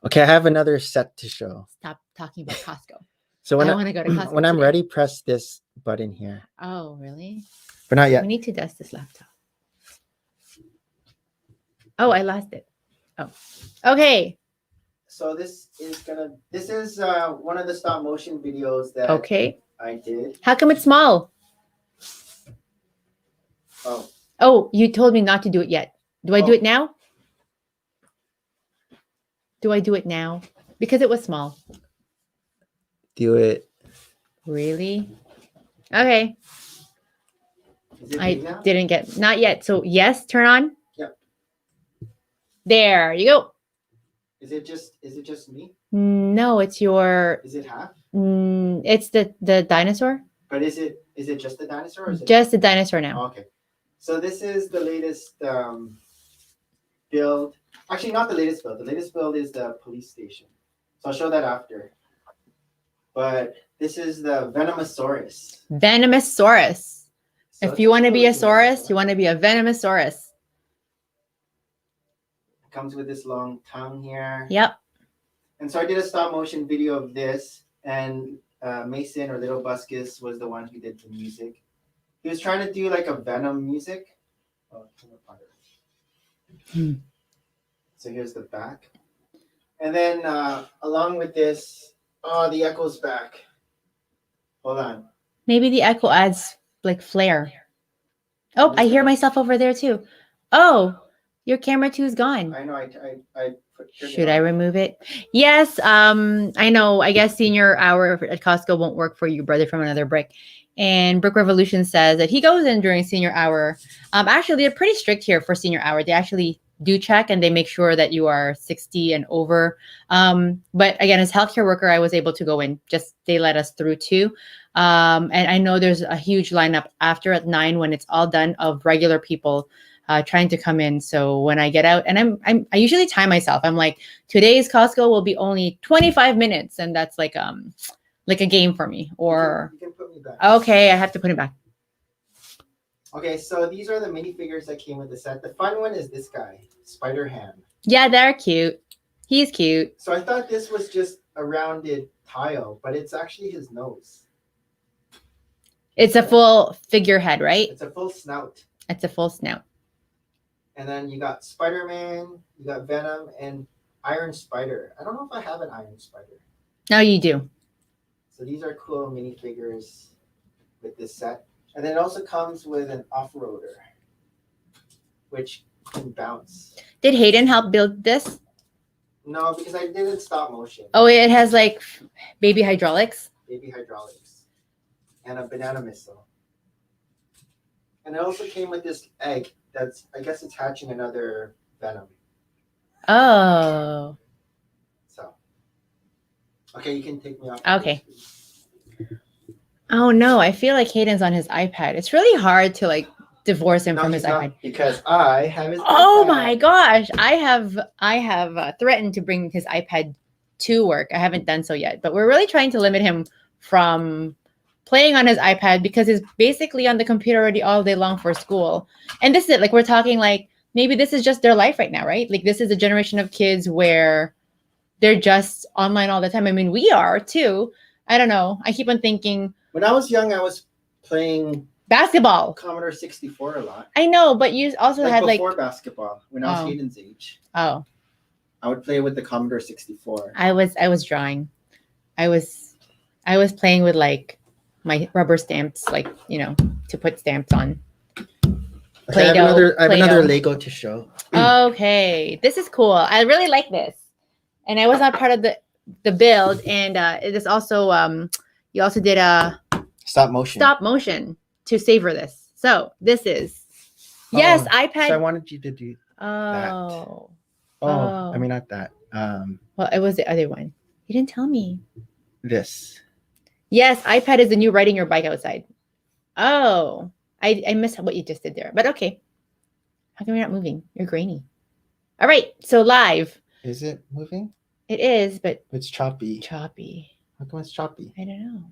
Okay, I have another set to show. Stop talking about Costco. So when I want to go to Costco when I'm ready, press this button here. Oh, really? But not yet. We need to dust this laptop. Oh, I lost it. Oh, okay. So this is one of the stop motion videos that I did. How come it's small? Oh, you told me not to do it yet. Do I do it now? Do I do it now? Because it was small. Do it. Really? Okay. I didn't get, not yet. So yes, turn on. Yep. There you go. Is it just me? No, it's your. Is it half? It's the dinosaur. But is it just the dinosaur? Or is it just the dinosaur now? Oh, okay. So this is the latest build. Actually, not the latest build. The latest build is the police station. So I'll show that after. But this is the Venomousaurus. Venomousaurus. So if you want to be a saurus, you want to be a Venomousaurus. It comes with this long tongue here. Yep. And so I did a stop motion video of this, and Mason or Little Buscus was the one who did the music. He was trying to do like a Venom music. So here's the back. And then along with this, the echo's back. Hold on. Maybe the echo adds like flair. Oh, I hear myself over there too. Oh, your camera too is gone. I know. I should I remove it? Yes. I know. I guess senior hour at Costco won't work for you, brother from another brick. And Brick Revolution says that he goes in during senior hour. Actually, they're pretty strict here for senior hour. They actually do check and they make sure that you are 60 and over. But again, as healthcare worker, I was able to go in. Just they let us through too. And I know there's a huge lineup after at 9 when it's all done of regular people trying to come in. So when I get out, and I usually time myself. I'm like, today's Costco will be only 25 minutes, and that's like a game for me. Or you can put me back. Okay, I have to put it back. Okay, so these are the minifigures that came with the set. The fun one is this guy, Spider Ham. Yeah, they're cute. He's cute. So I thought this was just a rounded tile, but it's actually his nose. It's a full figurehead, right? It's a full snout. It's a full snout. And then you got Spider-Man, you got Venom, and Iron Spider. I don't know if I have an Iron Spider. No, you do. So these are cool minifigures with this set. And then it also comes with an off-roader, which can bounce. Did Hayden help build this? No, because I did it stop motion. Oh, it has like baby hydraulics. Baby hydraulics. And a banana missile. And it also came with this egg that's, I guess it's hatching another Venom. Oh. So. Okay, you can take me off. Okay. Oh no, I feel like Hayden's on his iPad. It's really hard to like divorce him from his iPad. Because I have his Oh iPad. my gosh, I have threatened to bring his iPad to work. I haven't done so yet, but we're really trying to limit him from playing on his iPad because he's basically on the computer already all day long for school. And this is it. Like we're talking like maybe this is just their life right now, right? Like this is a generation of kids where they're just online all the time. I mean, we are too. I don't know. I keep on thinking. When I was young, I was playing basketball. Commodore 64 a lot. I know, but you also had like before basketball when I was Hayden's age. Oh. I would play with the Commodore 64. I was drawing. I was playing with like my rubber stamps, like, you know, to put stamps on. Okay, I have another Lego to show. Okay, this is cool. I really like this, and I was not part of the build. And it is also you also did a stop motion to savor this. So this is iPad. So I wanted you to do that. I mean not that. Well, it was the other one. You didn't tell me. This. Yes, iPad is the new riding your bike outside. Oh, I missed what you just did there. But okay. How come you're not moving? You're grainy. All right, so live. Is it moving? It is, but it's choppy. Choppy. How come it's choppy? I don't know.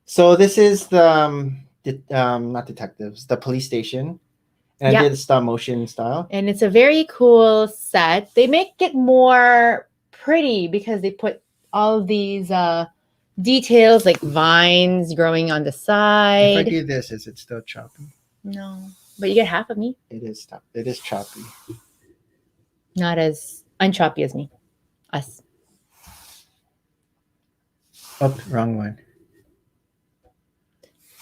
So this is the not detectives, the police station. And I did stop motion style. And it's a very cool set. They make it more pretty because they put all these details like vines growing on the side. If I do this, is it still choppy? No, but you get half of me. It is choppy. Not as unchoppy as me. Us. Oh, wrong one.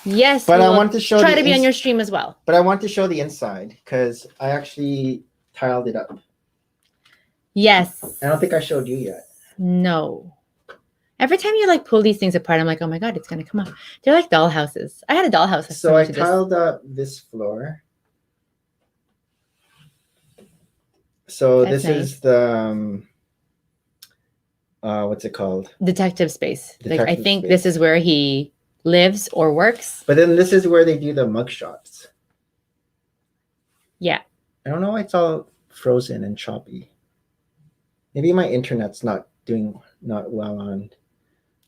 Yes, but I want to show. Try to be on your stream as well. But I want to show the inside because I actually tiled it up. Yes. I don't think I showed you yet. No. Every time you like pull these things apart, I'm like, oh my god, it's gonna come off. They're like doll houses. I had a doll house. So I tiled up this floor. So this is the what's it called? Detective space. Like I think this is where he lives or works. But then this is where they do the mug shots. Yeah. I don't know why it's all frozen and choppy. Maybe my internet's not well on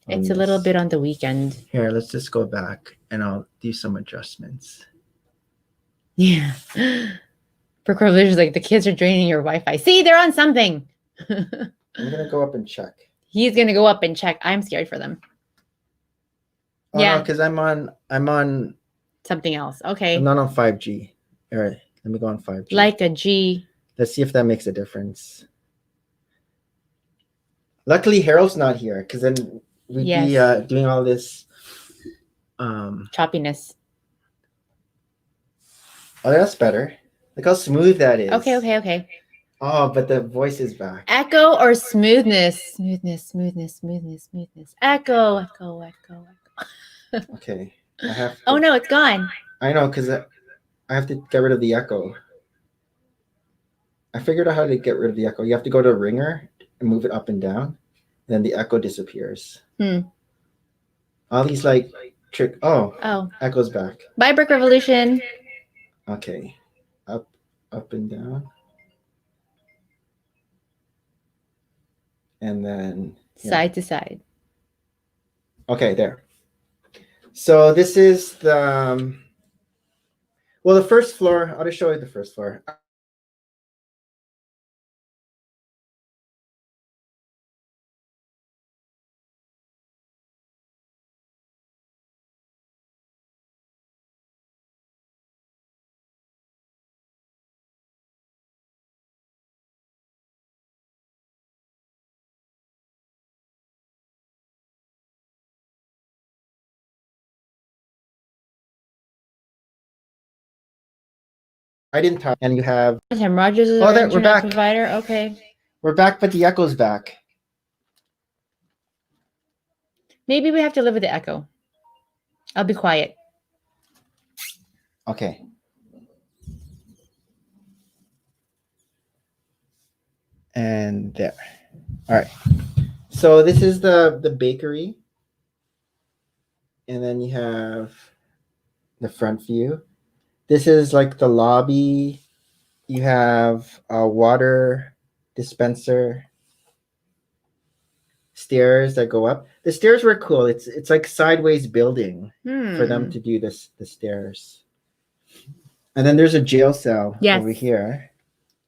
it's a little bit on the weekend. Here, let's just go back and I'll do some adjustments. Yeah. Brooke is like, the kids are draining your Wi-Fi. See, they're on something. I'm gonna go up and check. He's gonna go up and check. I'm scared for them. Oh, yeah, because I'm on something else. Okay. I'm not on 5G. All right, let me go on 5G. Like a G. Let's see if that makes a difference. Luckily, Harold's not here because then we'd be doing all this choppiness. Oh, that's better. Look how smooth that is. Okay. Oh, but the voice is back. Echo or smoothness? Smoothness. Echo. Okay. I have to, oh no, it's gone. I know, because I have to get rid of the echo. I figured out how to get rid of the echo. You have to go to ringer and move it up and down. And then the echo disappears. All these like trick. Oh. Echo's back. Bye, Brick Revolution. Okay. Up and down. And then side to side. Okay, there. So this is the the first floor. I'll just show you the first floor. I didn't tell. And you have. Tim Rogers is Oh, our there, we're internet back. provider. Okay. We're back, but the echo's back. Maybe we have to live with the echo. I'll be quiet. Okay. And there. All right. So this is the bakery. And then you have the front view. This is like the lobby. You have a water dispenser. Stairs that go up. The stairs were cool. It's like sideways building for them to do this the stairs. And then there's a jail cell over here.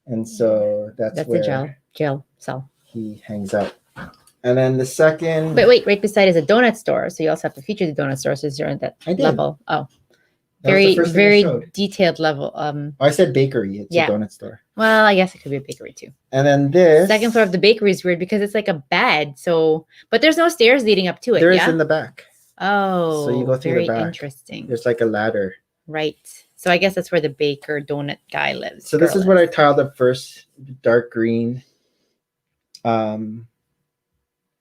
And so that's where the jail cell. He hangs out. And then the second. But wait, right beside is a donut store. So you also have to feature the donut store since you're at that level. Oh, very detailed level. I said bakery. It's a donut store. Well, I guess it could be a bakery too. And then this second floor of the bakery is weird because it's like a bed. So, but there's no stairs leading up to it. There is in the back. Oh, so you go through the back. Interesting. There's like a ladder. Right. So I guess that's where the baker donut guy lives. So this is what I tiled up first, dark green. I'm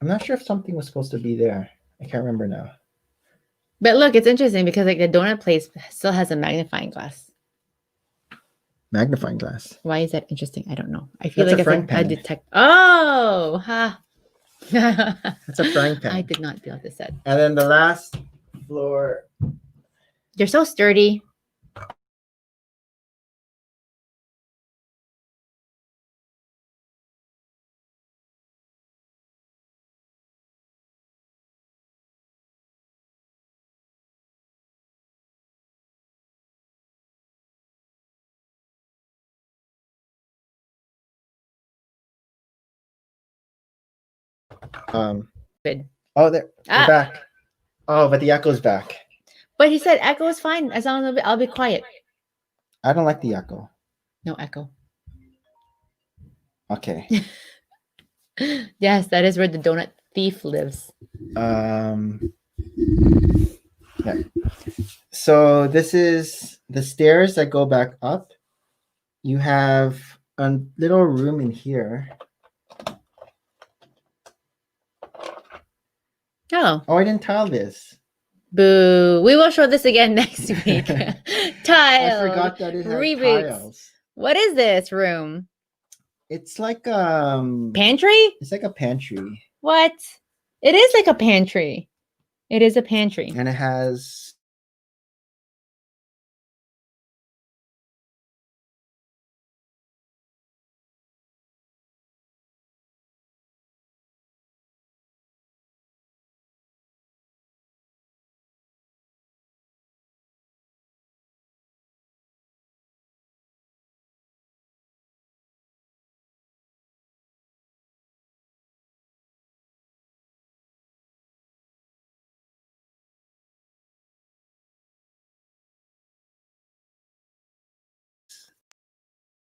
not sure if something was supposed to be there. I can't remember now. But look, it's interesting because like the donut place still has a magnifying glass. Magnifying glass. Why is that interesting? I don't know. I feel That's like a frying pan. I detect. Oh, ha. That's a frying pan. I did not build this set. And then the last floor. You're so sturdy. Good. Oh, there. We're back. Oh, but the echo's back. But he said echo is fine as long as I'll be quiet. I don't like the echo. No echo. Okay. Yes, that is where the donut thief lives. Yeah. So this is the stairs that go back up. You have a little room in here. Oh, I didn't tile this. Boo. We will show this again next week. Tile. I forgot that it had tiles. What is this room? It's like pantry? It's like a pantry. What? It is like a pantry. It is a pantry. And it has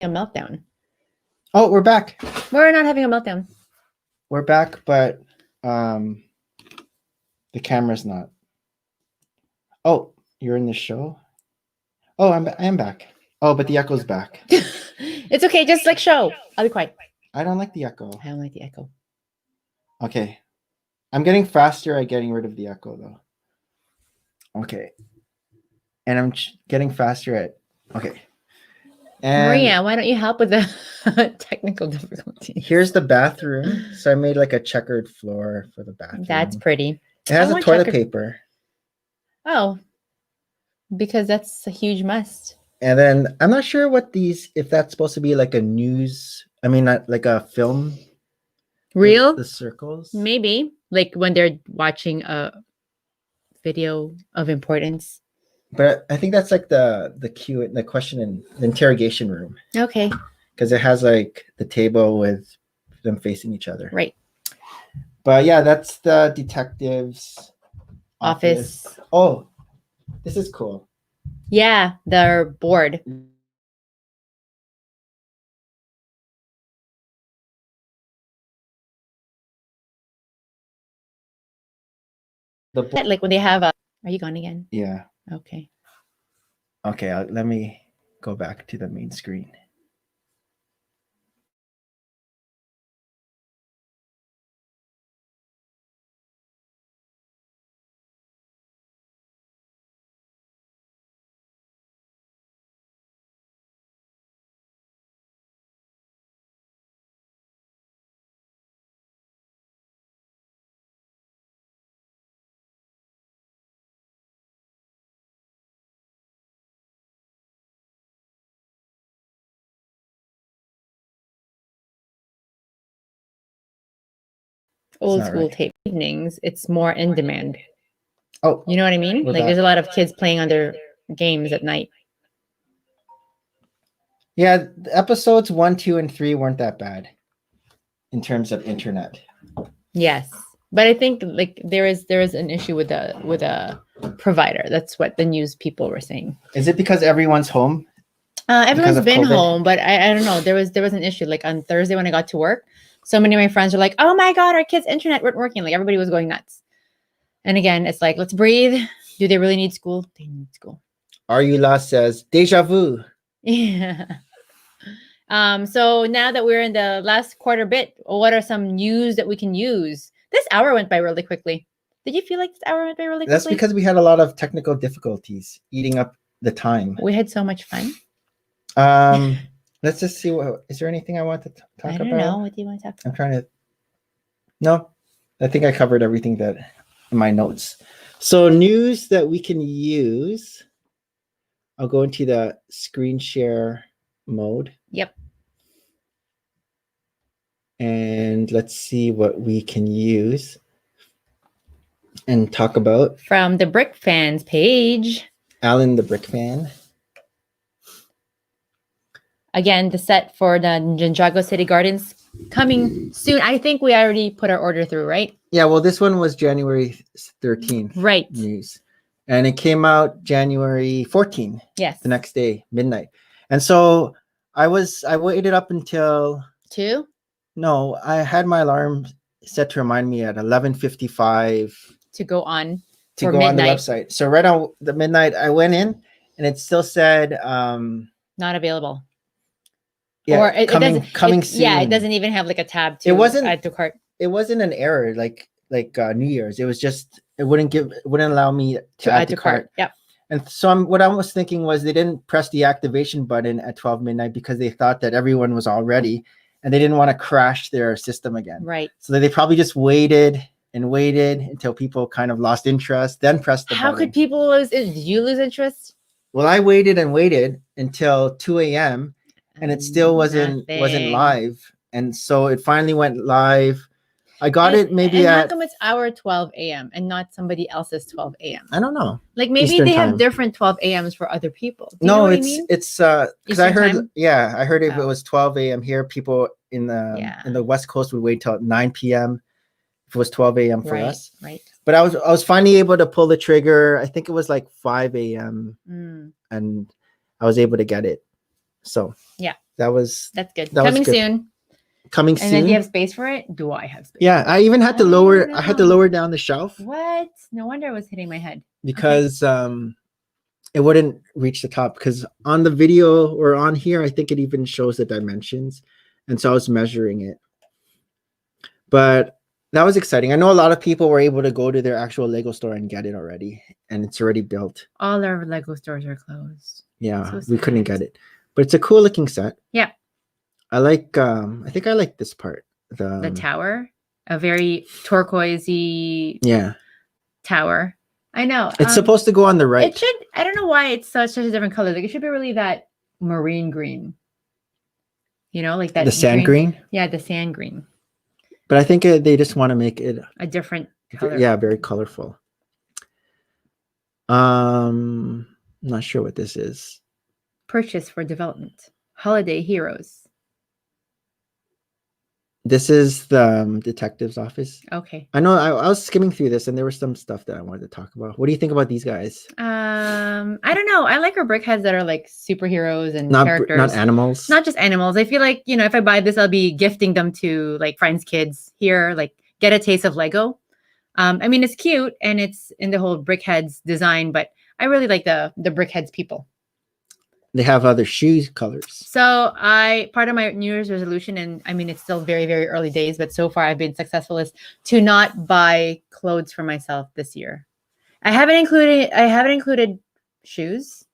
a meltdown. Oh, we're back. We're not having a meltdown. We're back, but the camera's not. Oh, you're in the show? Oh, I am back. Oh, but the echo's back. It's okay, just like show. I'll be quiet. I don't like the echo. I don't like the echo. Okay. I'm getting faster at getting rid of the echo though. Okay. And I'm getting faster at okay. And Maria, why don't you help with the technical difficulty? Here's the bathroom. So I made like a checkered floor for the bathroom. That's pretty. It has a toilet paper. Oh, because that's a huge must. And then I'm not sure what these, if that's supposed to be like a news, I mean, not like a film. Reel? The circles? Maybe. Like when they're watching a video of importance. But I think that's like the question in the interrogation room. Okay. Because it has like the table with them facing each other. Right. But yeah, that's the detective's office. Oh, this is cool. Yeah, they're bored. Like when they have a... Are you gone again? Yeah. Okay. Okay, let me go back to the main screen. Old not school right. tape evenings, it's more in demand. Oh, You know what I mean? With Like that. there's a lot of kids playing on their games at night. yeah. Episodes 1, 2, and 3 weren't that bad in terms of internet. Yes. But I think like there is an issue with a provider. That's what the news people were saying. Is it because everyone's home? Everyone's of been COVID? home, but I don't know. There was an issue. Like on Thursday when I got to work, so many of my friends were like, "Oh my god, our kids' internet weren't working." Like everybody was going nuts. And again, it's like, let's breathe. Do they really need school? They need school. Arula says, "Deja vu." Yeah. So now that we're in the last quarter bit, what are some news that we can use? This hour went by really quickly. Did you feel like this hour went by really quickly? That's because we had a lot of technical difficulties eating up the time. We had so much fun. Let's just see. Is there anything I want to talk about? I don't know. What do you want to talk about? I'm trying to. No, I think I covered everything that in my notes. So news that we can use. I'll go into the screen share mode. Yep. And let's see what we can use and talk about. From the Brick Fans page. Alan the Brick Fan. Again, the set for the Ninjago City Gardens coming soon. I think we already put our order through, right? Yeah, well, this one was January 13th. Right. News. And it came out January 14th. Yes. The next day, midnight. And so I waited up until 2? No, I had my alarm set to remind me at 11:55 to go on to go on the website. So right on the midnight, I went in and it still said not available. Yeah, or it coming soon. Yeah, it doesn't even have like a tab to add to cart. It wasn't an error like New Year's. It was just it wouldn't allow me to add to cart. Yep. And so what I was thinking was they didn't press the activation button at 12 midnight because they thought that everyone was all ready and they didn't want to crash their system again. Right. So they probably just waited until people kind of lost interest, then pressed the button. How could people lose? Did you lose interest? Well, I waited until 2 a.m. and it still wasn't live. And so it finally went live. I got it maybe how come it's our 12 a.m. and not somebody else's 12 a.m.? I don't know. Like maybe Eastern they have time. different 12 a.m.s for other people. Do you no, know what it's I mean? it's because I heard time? I heard if it was 12 a.m. here, people in the West Coast would wait till 9 p.m. if it was 12 a.m. for us. Right. But I was finally able to pull the trigger. I think it was like 5 a.m. And I was able to get it. So yeah, that's good. Coming soon. Coming soon. And then do you have space for it? Do I have space? Yeah, I even had to lower. I had to lower down the shelf. What? No wonder I was hitting my head. Because it wouldn't reach the top. Because on the video or on here, I think it even shows the dimensions, and so I was measuring it. But that was exciting. I know a lot of people were able to go to their actual Lego store and get it already, and it's already built. All our Lego stores are closed. Yeah, we couldn't get it, but it's a cool looking set. Yeah. I like. I think I like this part. The tower, a very turquoisey. Yeah. Tower. I know. It's supposed to go on the right. It should. I don't know why it's such a different color. Like it should be really that marine green. You know, like that. The sand green. Yeah, the sand green. But I think they just want to make it a different color. Yeah, very colorful. I'm not sure what this is. Purchase for development. Holiday Heroes. This is the detective's office. Okay. I know I was skimming through this and there was some stuff that I wanted to talk about. What do you think about these guys? I don't know. I like our brickheads that are like superheroes and characters. Not animals. Not just animals. I feel like, if I buy this, I'll be gifting them to like friends' kids here, like get a taste of Lego. I mean, it's cute and it's in the whole brickheads design, but I really like the brickheads people. They have other shoe colors. So part of my New Year's resolution, and I mean it's still very, very early days, but so far I've been successful, is to not buy clothes for myself this year. I haven't included shoes.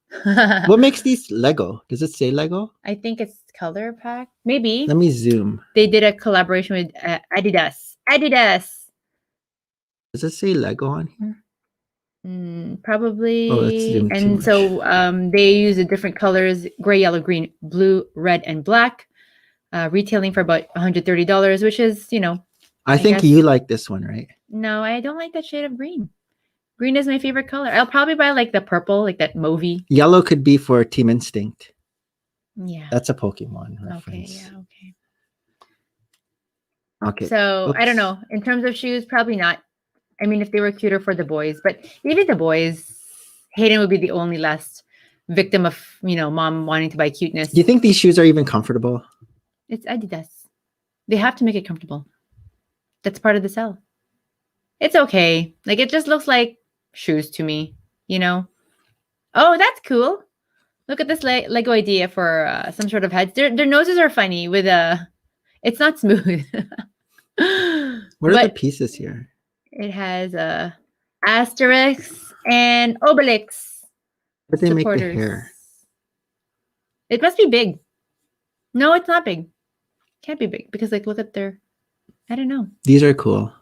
What makes these Lego? Does it say Lego? I think it's color pack. Maybe. Let me zoom. They did a collaboration with Adidas. Does it say Lego on here? Probably. Oh, let's zoom too much. So they use the different colors: gray, yellow, green, blue, red, and black. Retailing for about $130, which is, I think guess. you like this one, right? No, I don't like that shade of green. Green is my favorite color. I'll probably buy like the purple, like that mauvey. Yellow could be for Team Instinct. Yeah. That's a Pokemon reference. Okay, yeah, okay. Okay. So I don't know. In terms of shoes, probably not. I mean, if they were cuter for the boys, but even the boys, Hayden would be the only last victim of, mom wanting to buy cuteness. Do you think these shoes are even comfortable? It's Adidas. They have to make it comfortable. That's part of the sell. It's okay. Like, it just looks like shoes to me, Oh, that's cool. Look at this Lego idea for some sort of heads. Their noses are funny with it's not smooth. What are the pieces here? It has Asterix and Obelix. But they make the hair. It must be big. No, it's not big. Can't be big because, like, look at I don't know. These are cool.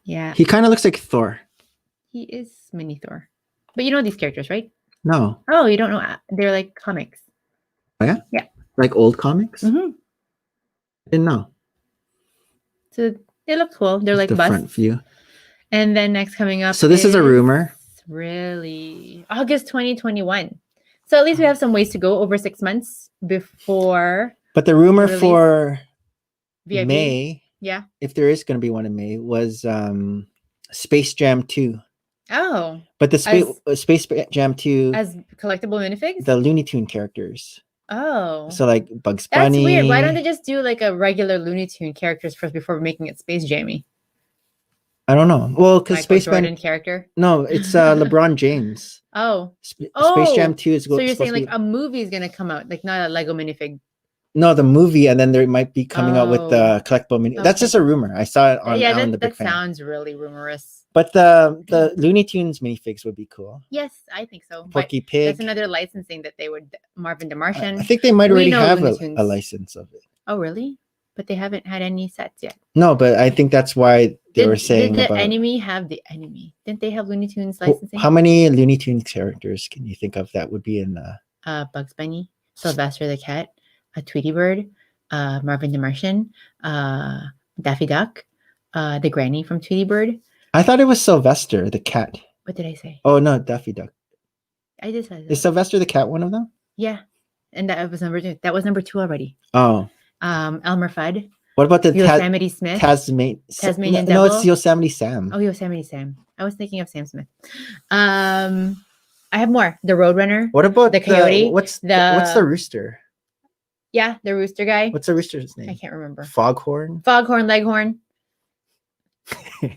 Yeah. He kind of looks like Thor. He is mini Thor. But you know these characters, right? No. Oh, you don't know? They're like comics. Oh, yeah? Yeah. Like old comics? Mm-hmm. I didn't know. So they look cool. They're like the busts. front view. And then next coming up. So this is a rumor. Really? August 2021. So at least we have some ways to go, over 6 months before. But the rumor for VIP. May, yeah, if there is going to be one in May, was Space Jam 2. Oh. But the Space Jam 2. As collectible minifigs? The Looney Tune characters. Oh. So like Bugs Bunny. That's weird. Why don't they just do like a regular Looney Tune characters first before making it Space Jammy? I don't know. Well, because Space Jordan character. No, it's LeBron James. Oh. Space Jam 2 is. So you're saying like a movie is gonna come out, like not a Lego minifig. No, the movie, and then there might be coming out with the collectible mini. Okay. That's just a rumor. I saw it on Alan the Big Fan. That sounds really rumorous. But the Looney Tunes minifigs would be cool. Yes, I think so. Porky Pig. That's another licensing that they would. Marvin the Martian. I think they might already have a license of it. Oh, really? But they haven't had any sets yet. No, but I think that's why they were saying did the Enemy have the Enemy? Didn't they have Looney Tunes licensing? How many Looney Tunes characters can you think of that would be in Bugs Bunny, Sylvester the Cat, a Tweety Bird, Marvin the Martian, Daffy Duck, the Granny from Tweety Bird. I thought it was Sylvester the Cat. What did I say? Oh no, Daffy Duck. I just said that. Is Sylvester the Cat one of them? Yeah, and that was number 2. That was number 2 already. Oh. Elmer Fudd. What about the Yosemite Smith? Tasmanian Devil? No, it's Yosemite Sam. Oh, Yosemite Sam. I was thinking of Sam Smith. I have more. The Roadrunner. What about the Coyote? What's the rooster? Yeah, the rooster guy. What's the rooster's name? I can't remember. Foghorn. Leghorn.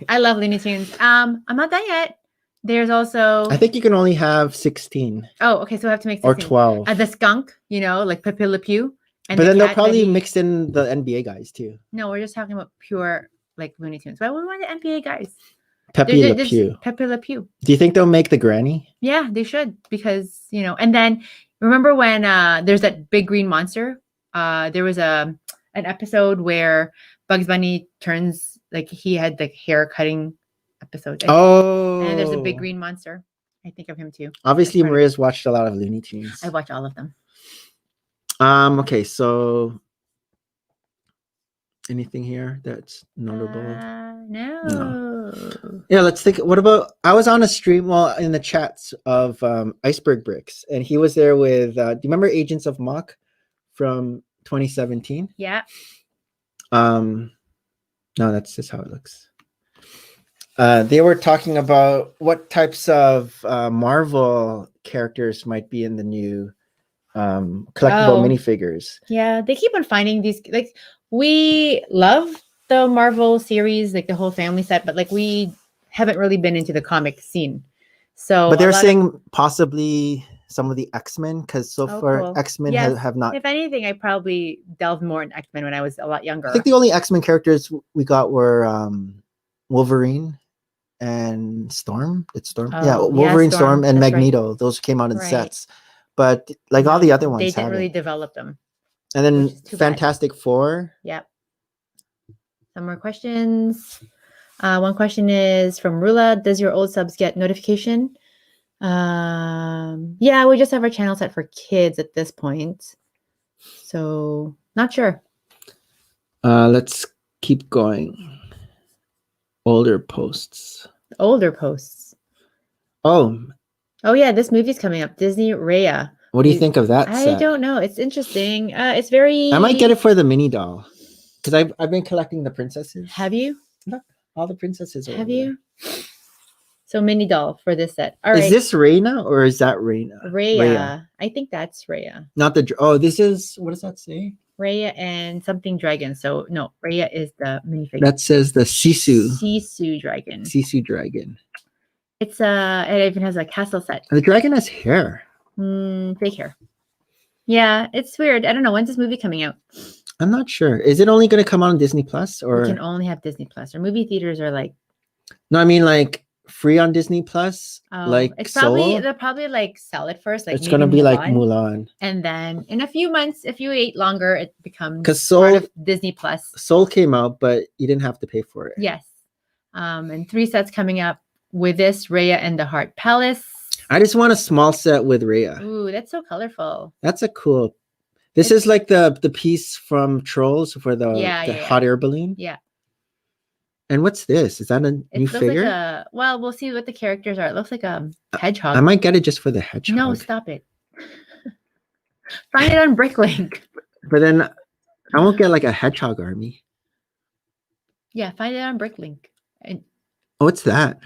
I love Looney Tunes. I'm not done yet. There's also. I think you can only have 16. Oh, okay. So we have to make 16. Or 12. The skunk, like Pepe Le Pew. But then they'll probably mix in the NBA guys too. No, we're just talking about pure like Looney Tunes. Why would we want the NBA guys? Pepe Le Pew. Pepe Le Pew. Do you think they'll make the granny? Yeah, they should, because and then remember when there's that big green monster? There was an episode where Bugs Bunny turns, like, he had like hair cutting episode. And there's a big green monster. I think of him too. Obviously, Maria's watched a lot of Looney Tunes. I watch all of them. Okay, so anything here that's notable? No. Yeah, let's think. What about, I was on a stream, in the chats of Iceberg Bricks, and he was there with, do you remember Agents of Mock from 2017? Yeah. No, that's just how it looks. They were talking about what types of Marvel characters might be in the new collectible minifigures. Yeah, they keep on finding these. Like, we love the Marvel series, like the whole family set, but like we haven't really been into the comic scene. So, but they're saying possibly some of the X-Men, because so Oh, far cool. X-Men Yes. have not. If anything, I probably delved more in X-Men when I was a lot younger. I think the only X-Men characters we got were Wolverine and Storm. It's Storm. Yeah, Oh, Wolverine, Storm. Storm, and That's right. Magneto. Those came out in Right. sets. But like all the other ones they didn't really haven't. develop them. And then which is too bad. Fantastic Four. Yep. Some more questions. One question is from Rula. Does your old subs get notification? Yeah, we just have our channel set for kids at this point. So not sure. Let's keep going. Older posts. Older posts. Oh, yeah, this movie's coming up. Disney Raya. what do you think of that I set? don't know. It's interesting. It's very. I might get it for the mini doll because I've been collecting the princesses. Have you? Look, all the princesses. Have you? So mini doll for this set. All right. Is this Reina or is that Reina? Raya. I think that's Raya. Not the. Oh, this is. What does that say? Raya and something dragon. So no, Raya is the minifigure. That says the Sisu. Sisu dragon. Sisu dragon. It's it even has a castle set. The dragon has hair. Fake hair. Yeah, it's weird. I don't know. When's this movie coming out? I'm not sure. Is it only going to come on Disney Plus or? We can only have Disney Plus. Or movie theaters are like. No, I mean like free on Disney Plus. Like it's Soul. probably they'll probably like sell it first. Like it's going to be like Mulan. And then in a few months, if you wait longer, it becomes because Soul part of Disney Plus. Soul came out, but you didn't have to pay for it. Yes. And 3 sets coming up with this Raya and the Heart Palace. I just want a small set with Raya. Ooh, that's so colorful. That's a cool. This is like the piece from Trolls for the hot air balloon. Yeah. And what's this? Is that a new figure? Like well, we'll see what the characters are. It looks like a hedgehog. I might get it just for the hedgehog. No, stop it. Find it on Bricklink. But then I won't get like a hedgehog army. Yeah, find it on Bricklink. And what's that?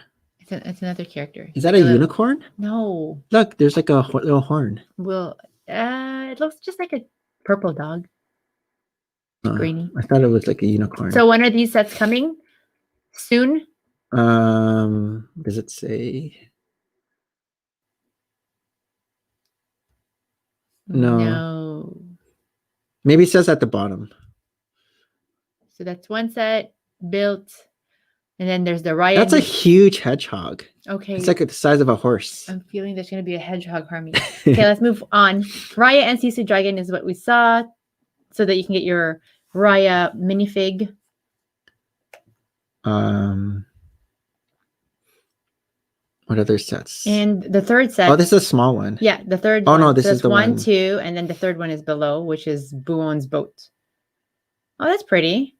It's another character. Is that a unicorn? No. Look, there's like a little horn. Well, it looks just like a purple dog. Greeny. I thought it was like a unicorn. So when are these sets coming? Soon? Does it say? No. Maybe it says at the bottom. So that's one set built. And then there's the Raya. That's a huge hedgehog. Okay. It's like the size of a horse. I'm feeling there's going to be a hedgehog army. Okay, let's move on. Raya and Sisu Dragon is what we saw. So that you can get your Raya minifig. What other sets? And the third set. Oh, this is a small one. Yeah, the third one. Oh, no, this is the 1, 2, and then the third one is below, which is Buon's boat. Oh, that's pretty.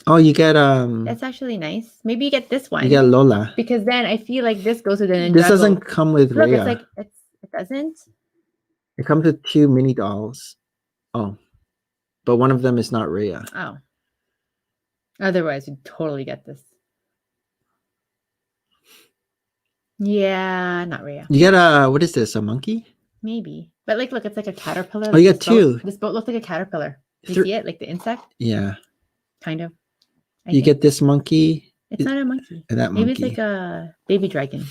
Oh, you get That's actually nice. Maybe you get this one. You get Lola. Because then I feel like this goes with the Ninjago. This doesn't come with Look, Raya. it's like it doesn't. It comes with 2 mini dolls. Oh. But one of them is not Raya. Oh. Otherwise, you'd totally get this. Yeah, not Raya. You get a, what is this, a monkey? Maybe. But like, look, it's like a caterpillar. Oh, you get 2. This boat looks like a caterpillar. Do you see it? Like the insect? Yeah. Kind of. You get this monkey. It's not a monkey. And that Maybe monkey. it's like a baby dragon.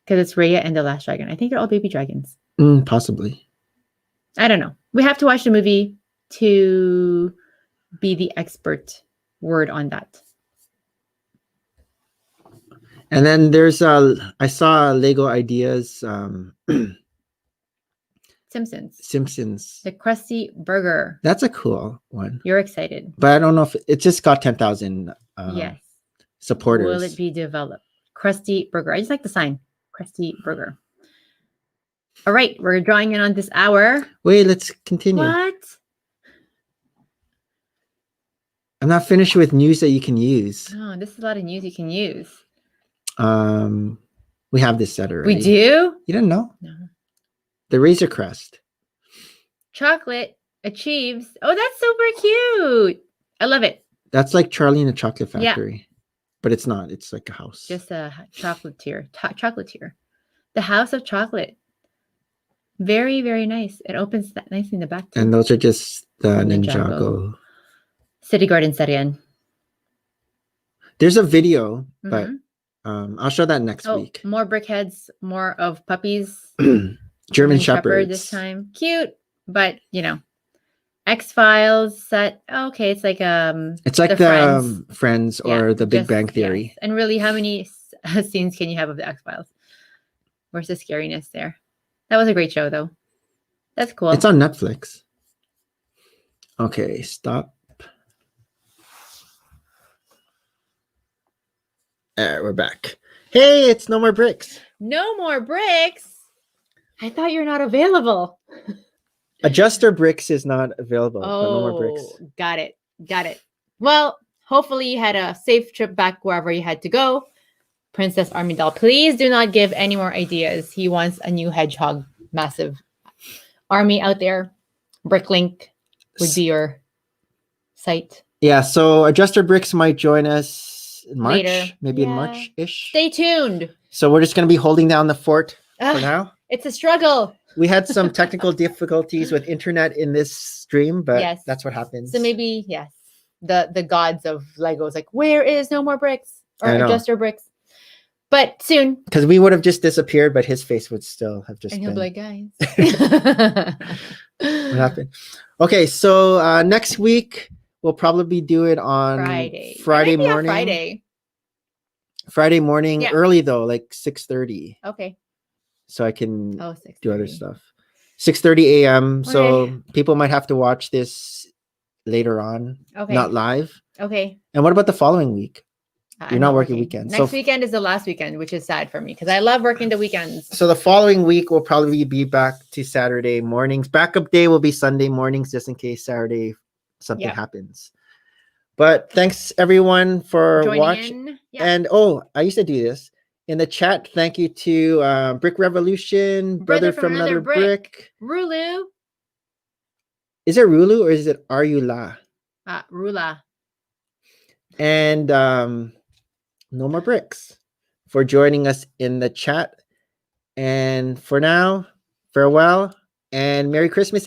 Because it's Raya and the last dragon. I think they're all baby dragons. Possibly. I don't know. We have to watch the movie to be the expert word on that. And then there's I saw Lego Ideas Simpsons. The Krusty Burger. That's a cool one. You're excited. But I don't know if it just got 10,000 yes. supporters. Will it be developed? Krusty Burger. I just like the sign. Krusty Burger. All right, we're drawing in on this hour. Wait, let's continue. What? I'm not finished with news that you can use. Oh, this is a lot of news you can use. We have this set already. We do? You didn't know? No. The Razor Crest. Chocolate achieves. Oh, that's super cute. I love it. That's like Charlie and the Chocolate Factory. Yeah. But it's not. It's like a house. Just a chocolatier. Chocolatier. The House of Chocolate. Very, very nice. It opens that nicely in the back too. And those are just the Ninjago. City Garden Sarian. There's a video, but I'll show that next week. More brickheads, more of puppies. German Shepherd this Shepherds. time. Cute, but X-Files set. Okay, it's like It's like the Friends or the Big Bang Theory. Yes. And really, how many scenes can you have of the X-Files? Where's the scariness there? That was a great show, though. That's cool. It's on Netflix. Okay, stop. We're back. Hey, it's No More Bricks. No more bricks. I thought you're not available. Adjuster Bricks is not available. But No More Bricks. Got it. Well, hopefully you had a safe trip back wherever you had to go. Princess Army Doll, please do not give any more ideas. He wants a new hedgehog, massive army out there. Bricklink would be your site. Yeah, so Adjuster Bricks might join us in March, later. Maybe in March-ish. Stay tuned. So we're just going to be holding down the fort for now. It's a struggle. We had some technical difficulties with internet in this stream, but that's what happens. So maybe, the gods of Legos, like, where is No More Bricks? Or Adjuster Bricks? But soon. Because we would have just disappeared, but his face would still have just been. And he'll be like, guys. What happened? Okay, so next week, we'll probably do it on Friday morning. Friday morning, early though, like 6:30. Okay. So I can do other stuff. 6:30 a.m. Okay. So people might have to watch this later on, not live. Okay. And what about the following week? You're not working weekends. Next weekend is the last weekend, which is sad for me because I love working the weekends. So the following week will probably be back to Saturday mornings. Backup day will be Sunday mornings, just in case Saturday something happens. But thanks everyone for watching. And I used to do this in the chat. Thank you to Brick Revolution, Brother from Another Brick, Rulu. Is it Rulu or is it Arula? Rula. And No More Bricks for joining us in the chat. And for now, farewell and Merry Christmas.